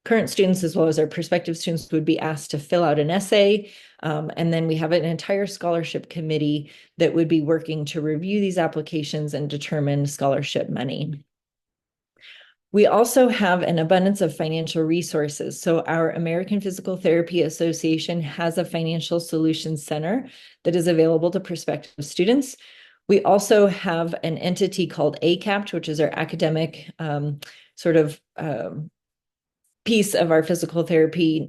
current students as well as our prospective students would be asked to fill out an essay. And then we have an entire scholarship committee that would be working to review these applications and determine scholarship money. We also have an abundance of financial resources. So our American Physical Therapy Association has a financial solutions center that is available to prospective students. We also have an entity called ACAPT, which is our academic piece of our physical therapy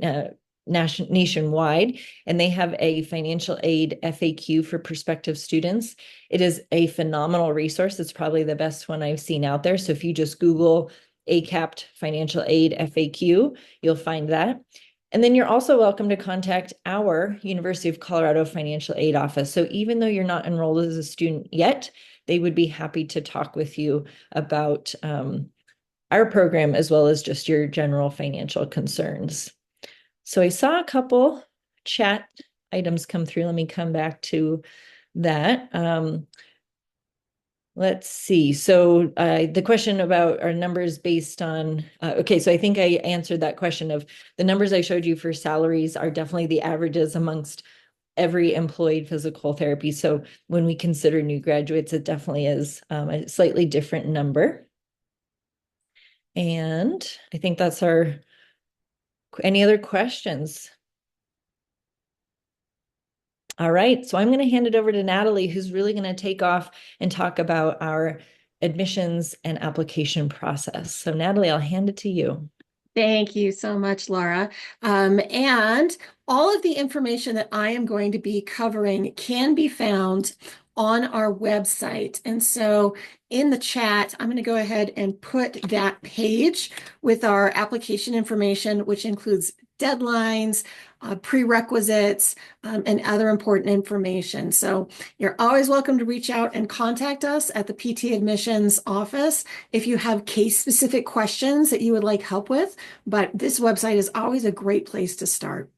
nationwide, and they have a financial aid FAQ for prospective students. It is a phenomenal resource. It's probably the best one I've seen out there. So if you just Google ACAPT financial aid FAQ, you'll find that. And then you're also welcome to contact our University of Colorado Financial Aid Office. So even though you're not enrolled as a student yet, they would be happy to talk with you about our program as well as just your general financial concerns. So I saw a couple chat items come through. Let me come back to that. Let's see. So the question about our numbers based on, okay, so I think I answered that question of the numbers I showed you for salaries are definitely the averages amongst every employed physical therapy. So when we consider new graduates, it definitely is a slightly different number. And I think that's any other questions? All right, so I'm going to hand it over to Natalie, who's really going to take off and talk about our admissions and application process. So Natalie, I'll hand it to you. Thank you so much, Laura. And all of the information that I am going to be covering can be found on our website. And so in the chat, I'm going to go ahead and put that page with our application information, which includes deadlines, prerequisites, and other important information. So you're always welcome to reach out and contact us at the PT admissions office if you have case-specific questions that you would like help with, but this website is always a great place to start.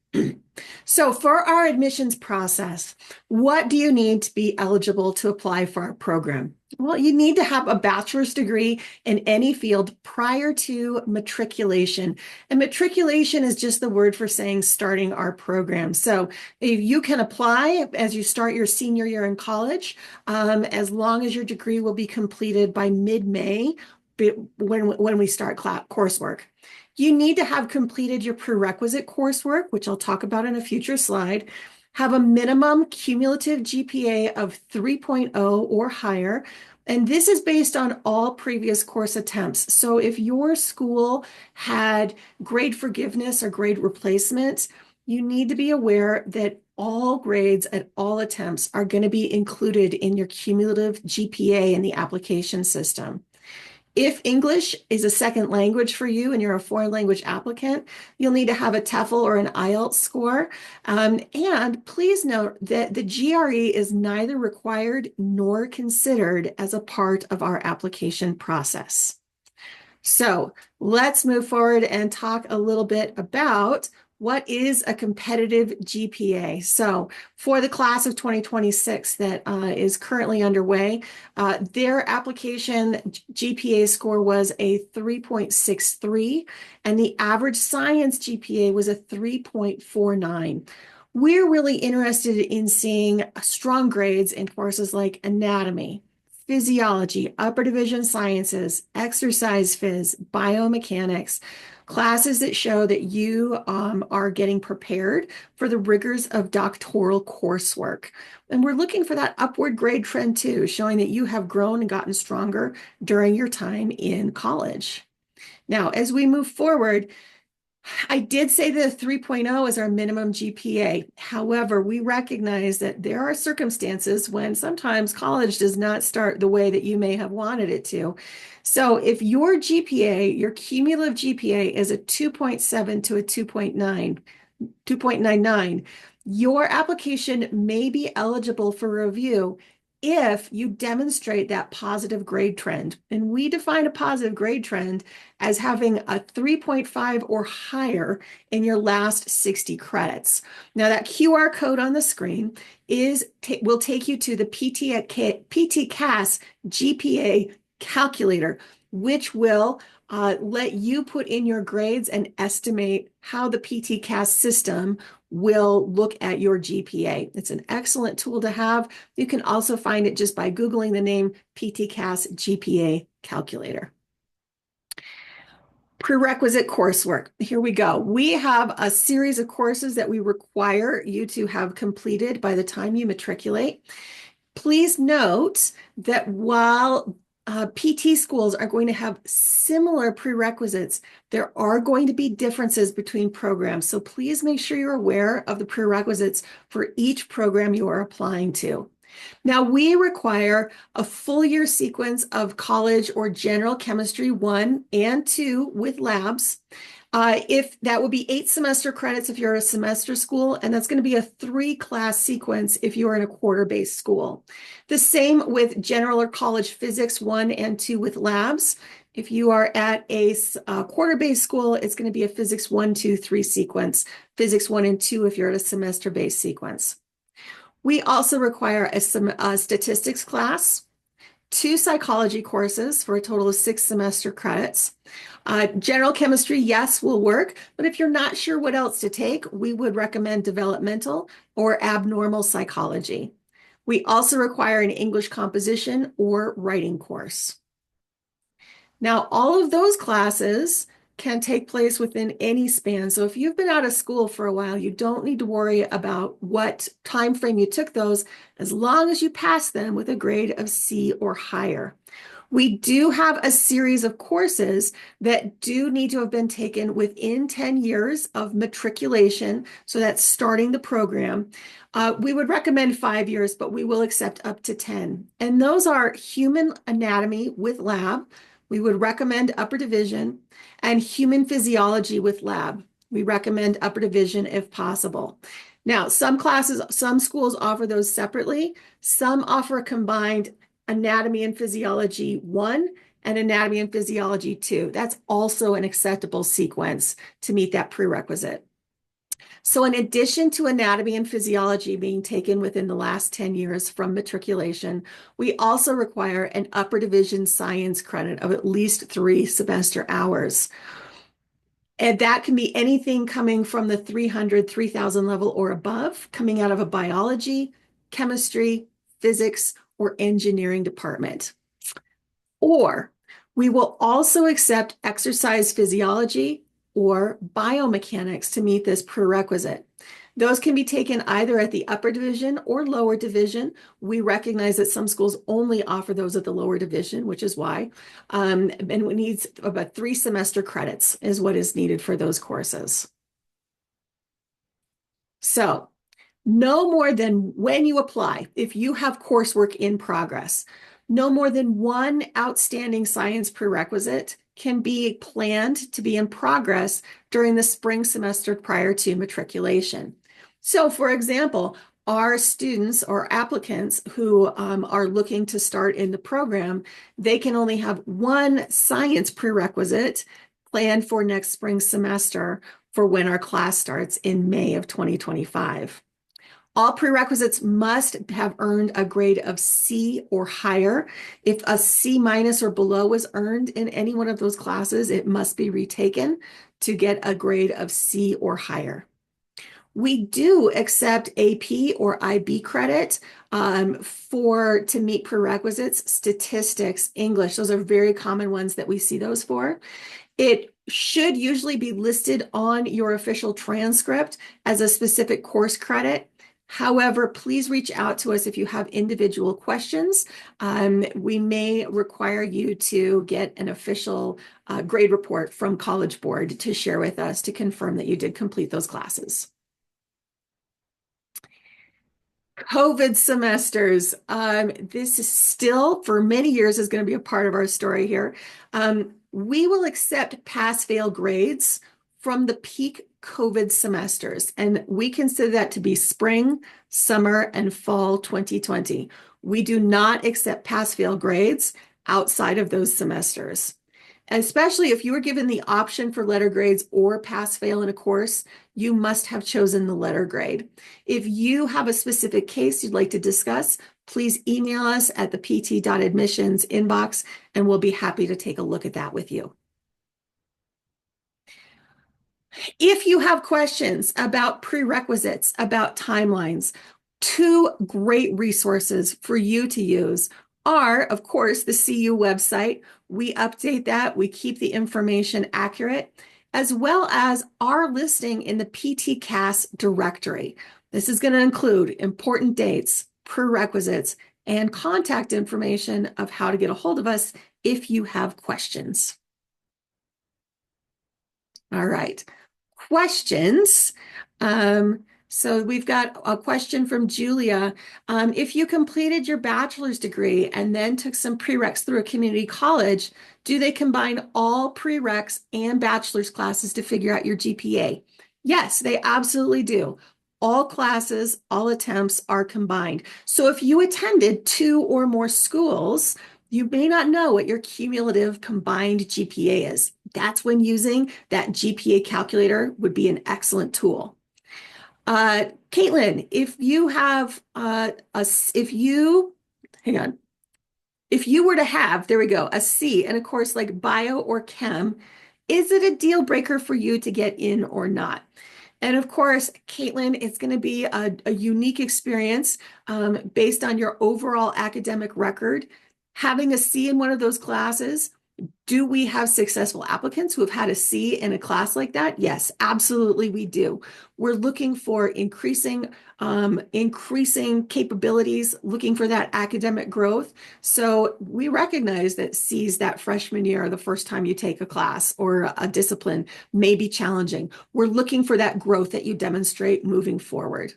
So for our admissions process, what do you need to be eligible to apply for our program? Well, you need to have a bachelor's degree in any field prior to matriculation. And matriculation is just the word for saying starting our program. So if you can apply as you start your senior year in college, as long as your degree will be completed by mid-May when we start coursework. You need to have completed your prerequisite coursework, which I'll talk about in a future slide, have a minimum cumulative GPA of 3.0 or higher, and this is based on all previous course attempts. So if your school had grade forgiveness or grade replacement, you need to be aware that all grades at all attempts are going to be included in your cumulative GPA in the application system. If English is a second language for you and you're a foreign language applicant, you'll need to have a TOEFL or an IELTS score. And please note that the GRE is neither required nor considered as a part of our application process. So let's move forward and talk a little bit about what is a competitive GPA. So for the class of 2026 that is currently underway, their application GPA score was a 3.63, and the average science GPA was a 3.49. We're really interested in seeing strong grades in courses like anatomy, physiology, upper division sciences, exercise phys, biomechanics, classes that show that you are getting prepared for the rigors of doctoral coursework. And we're looking for that upward grade trend too, showing that you have grown and gotten stronger during your time in college. Now, as we move forward, I did say the 3.0 is our minimum GPA. However, we recognize that there are circumstances when sometimes college does not start the way that you may have wanted it to. So if your GPA, your cumulative GPA is a 2.7 to a 2.99, your application may be eligible for review if you demonstrate that positive grade trend. And we define a positive grade trend as having a 3.5 or higher in your last 60 credits. Now that QR code on the screen will take you to the PT-CAS GPA calculator, which will let you put in your grades and estimate how the PT-CAS system will look at your GPA. It's an excellent tool to have. You can also find it just by Googling the name PT-CAS GPA calculator. Prerequisite coursework. Here we go. We have a series of courses that we require you to have completed by the time you matriculate. Please note that while PT schools are going to have similar prerequisites. There are going to be differences between programs, so please make sure you're aware of the prerequisites for each program you are applying to. Now, we require a full year sequence of college or general chemistry 1 and 2 with labs. If that would be 8 semester credits if you're a semester school, and that's going to be a 3-class sequence if you're in a quarter-based school. The same with general or college physics 1 and 2 with labs. If you are at a quarter-based school, it's going to be a physics 1, 2, 3 sequence. Physics 1 and 2 if you're at a semester-based sequence. We also require a statistics class, 2 psychology courses for a total of 6 semester credits. General chemistry, yes, will work, but if you're not sure what else to take, we would recommend developmental or abnormal psychology. We also require an English composition or writing course. Now, all of those classes can take place within any span. So if you've been out of school for a while, you don't need to worry about what time frame you took those, as long as you pass them with a grade of C or higher. We do have a series of courses that do need to have been taken within 10 years of matriculation. So that's starting the program. We would recommend 5 years, but we will accept up to 10. And those are human anatomy with lab. We would recommend upper division, and human physiology with lab. We recommend upper division if possible. Now, some schools offer those separately. Some offer a combined anatomy and physiology 1 and anatomy and physiology 2. That's also an acceptable sequence to meet that prerequisite. So in addition to anatomy and physiology being taken within the last 10 years from matriculation, we also require an upper division science credit of at least 3 semester hours. And that can be anything coming from the 300, 3,000 level or above, coming out of a biology, chemistry, physics, or engineering department. Or we will also accept exercise physiology or biomechanics to meet this prerequisite. Those can be taken either at the upper division or lower division. We recognize that some schools only offer those at the lower division, which is why. And it needs about 3 semester credits is what is needed for those courses. So no more than, when you apply, if you have coursework in progress, no more than 1 outstanding science prerequisite can be planned to be in progress during the spring semester prior to matriculation. So, for example, our students or applicants who are looking to start in the program, they can only have 1 science prerequisite planned for next spring semester for when our class starts in May of 2025. All prerequisites must have earned a grade of C or higher. If a C minus or below was earned in any one of those classes, it must be retaken to get a grade of C or higher. We do accept AP or IB credit to meet prerequisites, statistics, English. Those are very common ones that we see those for. It should usually be listed on your official transcript as a specific course credit. However, please reach out to us if you have individual questions. We may require you to get an official grade report from College Board to share with us to confirm that you did complete those classes. COVID semesters. This is still, for many years, is going to be a part of our story here. We will accept pass-fail grades from the peak COVID semesters, and we consider that to be spring, summer, and fall 2020. We do not accept pass-fail grades outside of those semesters. Especially if you were given the option for letter grades or pass-fail in a course, you must have chosen the letter grade. If you have a specific case you'd like to discuss, please email us at the pt.admissions inbox, and we'll be happy to take a look at that with you. If you have questions about prerequisites, about timelines, 2 great resources for you to use are, of course, the CU website. We update that. We keep the information accurate, as well as our listing in the PTCAS directory. This is going to include important dates, prerequisites, and contact information of how to get a hold of us if you have questions. All right, questions. So we've got a question from Julia. If you completed your bachelor's degree and then took some prereqs through a community college, do they combine all prereqs and bachelor's classes to figure out your GPA? Yes, they absolutely do. All classes, all attempts are combined. So if you attended 2 or more schools, you may not know what your cumulative combined GPA is. That's when using that GPA calculator would be an excellent tool. Caitlin, if you have hang on, if you were to have, there we go, a C in a course like bio or chem, is it a deal breaker for you to get in or not? And of course, Caitlin, it's going to be a unique experience based on your overall academic record. Having a C in one of those classes, do we have successful applicants who have had a C in a class like that? Yes, absolutely we do. We're looking for increasing capabilities, looking for that academic growth. So we recognize that C's that freshman year, the first time you take a class or a discipline, may be challenging. We're looking for that growth that you demonstrate moving forward.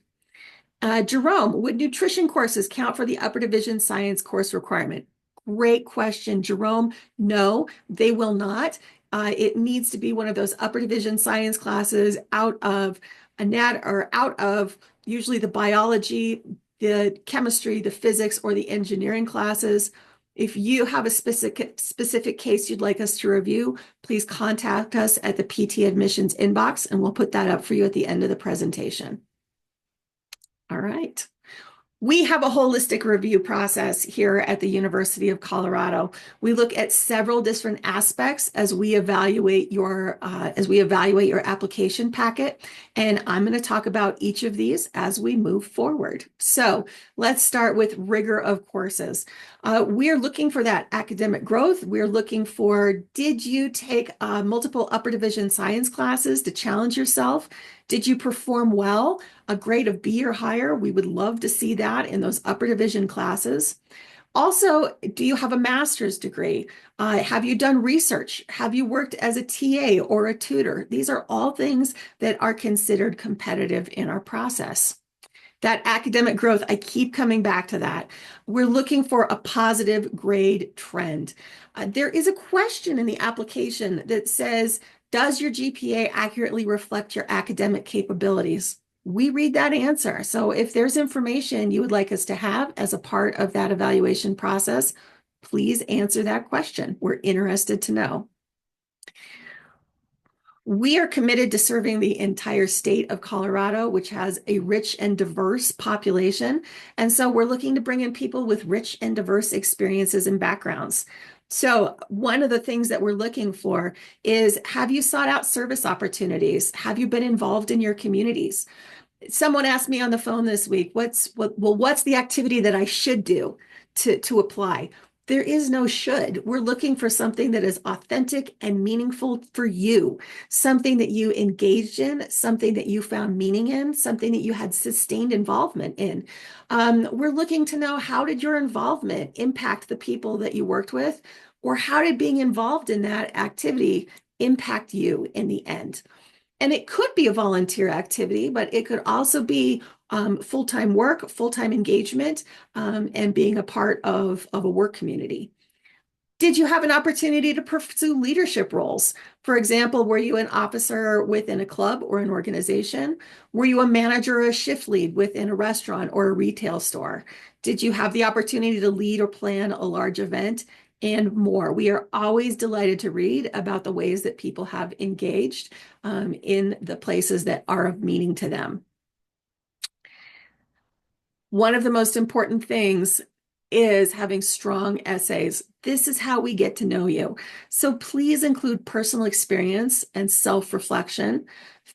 Jerome, would nutrition courses count for the upper division science course requirement? Great question, Jerome. No, they will not. It needs to be one of those upper division science classes out of out of usually the biology, the chemistry, the physics, or the engineering classes. If you have a specific case you'd like us to review, please contact us at the PT admissions inbox, and we'll put that up for you at the end of the presentation. All right. We have a holistic review process here at the University of Colorado. We look at several different aspects as we evaluate your application packet, and I'm going to talk about each of these as we move forward. So let's start with rigor of courses. We're looking for that academic growth. We're looking for, did you take multiple upper division science classes to challenge yourself? Did you perform well? A grade of B or higher? We would love to see that in those upper division classes. Also, do you have a master's degree? Have you done research? Have you worked as a TA or a tutor? These are all things that are considered competitive in our process. That academic growth, I keep coming back to that. We're looking for a positive grade trend. There is a question in the application that says, does your GPA accurately reflect your academic capabilities? We read that answer. So if there's information you would like us to have as a part of that evaluation process, please answer that question. We're interested to know. We are committed to serving the entire state of Colorado, which has a rich and diverse population. And so we're looking to bring in people with rich and diverse experiences and backgrounds. So one of the things that we're looking for is, have you sought out service opportunities? Have you been involved in your communities? Someone asked me on the phone this week, what's the activity that I should do to apply? There is no should. We're looking for something that is authentic and meaningful for you, something that you engaged in, something that you found meaning in, something that you had sustained involvement in. We're looking to know, how did your involvement impact the people that you worked with, or how did being involved in that activity impact you in the end? And it could be a volunteer activity, but it could also be full-time work, full-time engagement, and being a part of a work community. Did you have an opportunity to pursue leadership roles? For example, were you an officer within a club or an organization? Were you a manager or a shift lead within a restaurant or a retail store? Did you have the opportunity to lead or plan a large event? And more. We are always delighted to read about the ways that people have engaged in the places that are of meaning to them. One of the most important things is having strong essays. This is how we get to know you. So please include personal experience and self-reflection.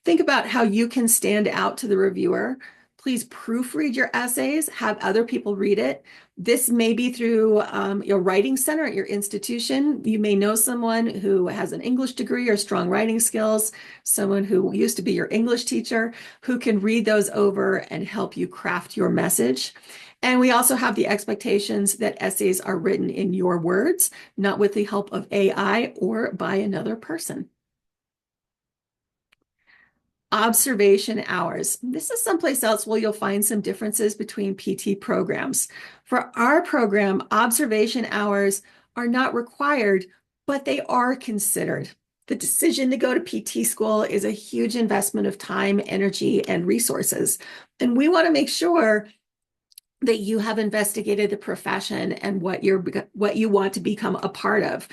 Think about how you can stand out to the reviewer. Please proofread your essays, have other people read it. This may be through your writing center at your institution. You may know someone who has an English degree or strong writing skills, someone who used to be your English teacher, who can read those over and help you craft your message. And we also have the expectations that essays are written in your words, not with the help of AI or by another person. Observation hours. This is someplace else where you'll find some differences between PT programs. For our program, observation hours are not required, but they are considered. The decision to go to PT school is a huge investment of time, energy, and resources. And we want to make sure that you have investigated the profession and what you want to become a part of.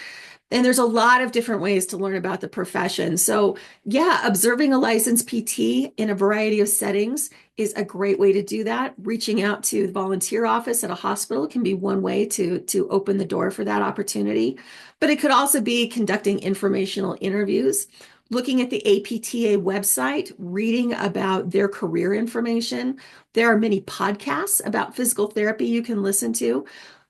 And there's a lot of different ways to learn about the profession. So yeah, observing a licensed PT in a variety of settings is a great way to do that. Reaching out to the volunteer office at a hospital can be one way to open the door for that opportunity. But it could also be conducting informational interviews, looking at the APTA website, reading about their career information. There are many podcasts about physical therapy you can listen to.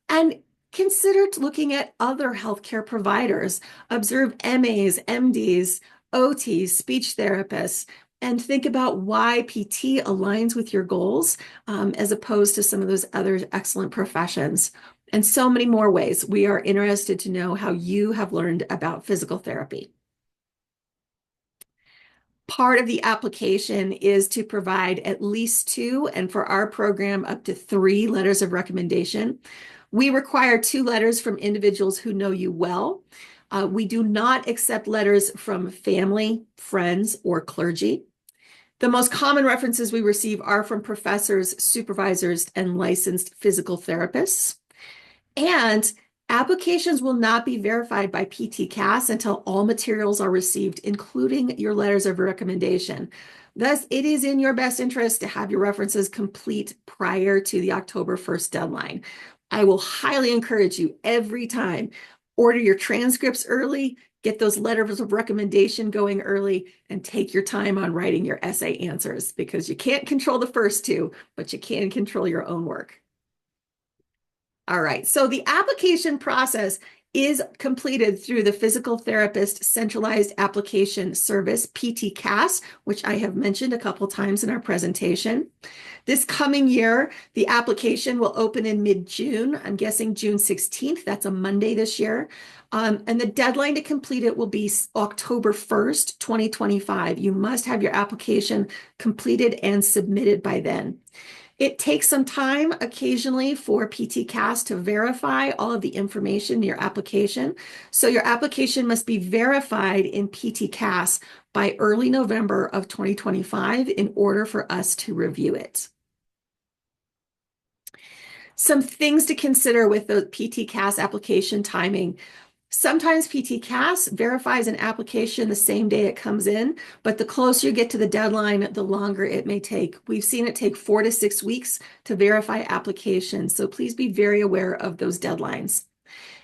And consider looking at other healthcare providers. Observe MAs, MDs, OTs, speech therapists, and think about why PT aligns with your goals as opposed to some of those other excellent professions. And so many more ways. We are interested to know how you have learned about physical therapy. Part of the application is to provide at least 2, and for our program, up to 3 letters of recommendation. We require 2 letters from individuals who know you well. We do not accept letters from family, friends, or clergy. The most common references we receive are from professors, supervisors, and licensed physical therapists. And applications will not be verified by PT-CAS until all materials are received, including your letters of recommendation. Thus, it is in your best interest to have your references complete prior to the October 1st deadline. I will highly encourage you every time, order your transcripts early, get those letters of recommendation going early, and take your time on writing your essay answers, because you can't control the first 2, but you can control your own work. All right, so the application process is completed through the Physical Therapist Centralized Application Service, PT-CAS, which I have mentioned a couple times in our presentation. This coming year, the application will open in mid-June. I'm guessing June 16th. That's a Monday this year. And the deadline to complete it will be October 1st, 2025. You must have your application completed and submitted by then. It takes some time occasionally for PT-CAS to verify all of the information in your application. So your application must be verified in PT-CAS by early November of 2025 in order for us to review it. Some things to consider with the PT-CAS application timing. Sometimes PT-CAS verifies an application the same day it comes in, but the closer you get to the deadline, the longer it may take. We've seen it take 4 to 6 weeks to verify applications, so please be very aware of those deadlines.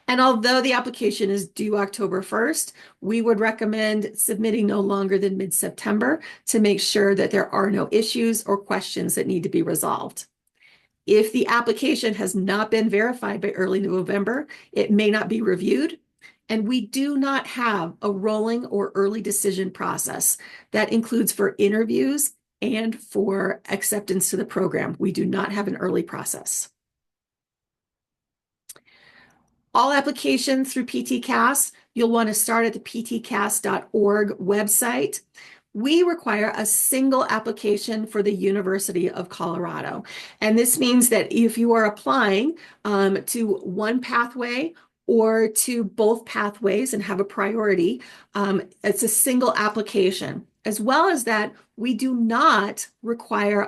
And although the application is due October 1st, we would recommend submitting no longer than mid-September to make sure that there are no issues or questions that need to be resolved. If the application has not been verified by early November, it may not be reviewed. And we do not have a rolling or early decision process that includes for interviews and for acceptance to the program. We do not have an early process. All applications through PT-CAS, you'll want to start at the ptcas.org website. We require a single application for the University of Colorado. And this means that if you are applying to one pathway or to both pathways and have a priority, it's a single application. As well as that, we do not require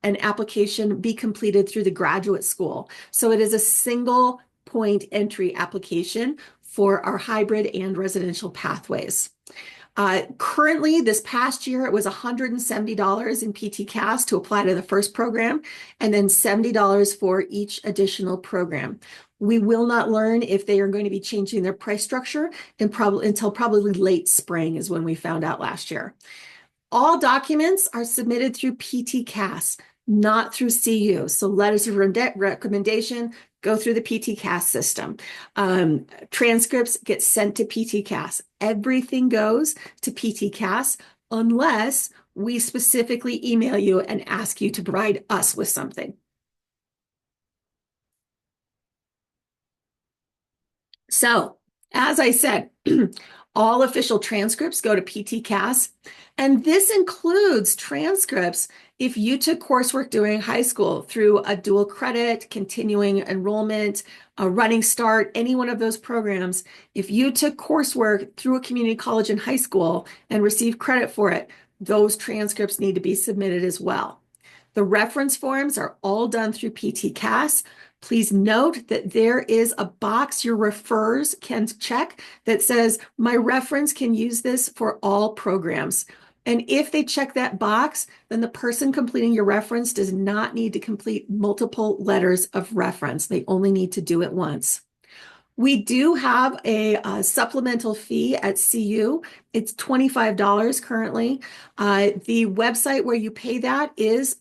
an application be completed through the graduate school. So it is a single point entry application for our hybrid and residential pathways. Currently, this past year, it was $170 in PT-CAS to apply to the first program, and then $70 for each additional program. We will not learn if they are going to be changing their price structure until probably late spring is when we found out last year. All documents are submitted through PT-CAS. not through CU. So letters of recommendation go through the PTCast system. Transcripts get sent to PTCast. Everything goes to PTCast unless we specifically email you and ask you to provide us with something. So, as I said, all official transcripts go to PTCast, and this includes transcripts if you took coursework during high school through a dual credit, continuing enrollment, a running start, any one of those programs. If you took coursework through a community college in high school and received credit for it, those transcripts need to be submitted as well. The reference forms are all done through PTCast. Please note that there is a box your refers can check that says, my reference can use this for all programs. And if they check that box, then the person completing your reference does not need to complete multiple letters of reference. They only need to do it once. We do have a supplemental fee at CU. It's $25 currently. The website where you pay that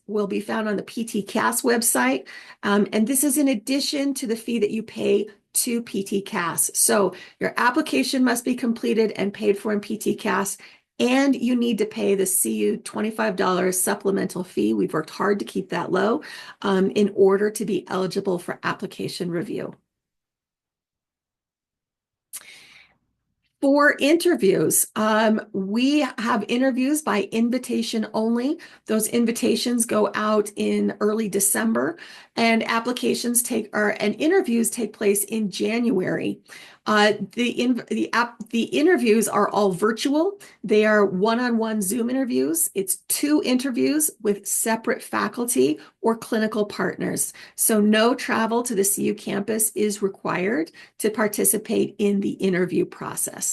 will be found on the PTCast website. And this is in addition to the fee that you pay to PTCast. So your application must be completed and paid for in PTCast, and you need to pay the CU $25 supplemental fee. We've worked hard to keep that low in order to be eligible for application review. For interviews, we have interviews by invitation only. Those invitations go out in early December, and interviews take place in January. The interviews are all virtual. They are one-on-one Zoom interviews. It's 2 interviews with separate faculty or clinical partners. So no travel to the CU campus is required to participate in the interview process.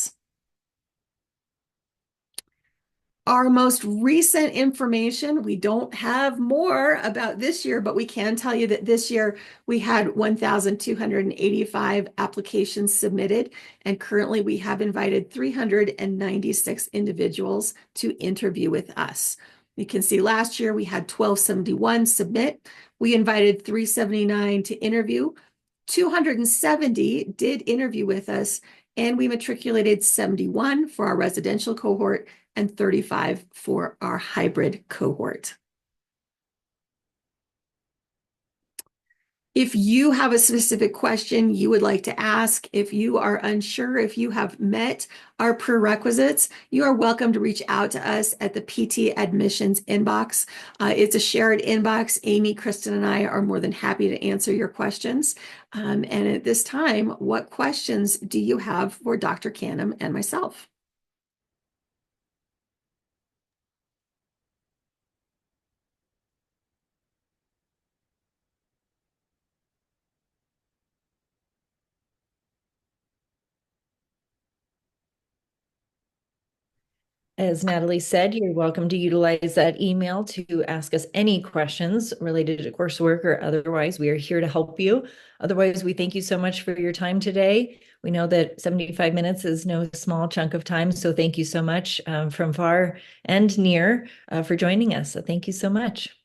Our most recent information, we don't have more about this year, but we can tell you that this year we had 1,285 applications submitted, and currently we have invited 396 individuals to interview with us. You can see last year we had 1,271 submit. We invited 379 to interview. 270 did interview with us, and we matriculated 71 for our residential cohort and 35 for our hybrid cohort. If you have a specific question you would like to ask, if you are unsure if you have met our prerequisites, you are welcome to reach out to us at the PT admissions inbox. It's a shared inbox. Amy, Kristen, and I are more than happy to answer your questions. And at this time, what questions do you have for Dr. Canham and myself? As Natalie said, you're welcome to utilize that email to ask us any questions related to coursework or otherwise. We are here to help you. Otherwise, we thank you so much for your time today. We know that 75 minutes is no small chunk of time, so thank you so much from far and near for joining us. So thank you so much.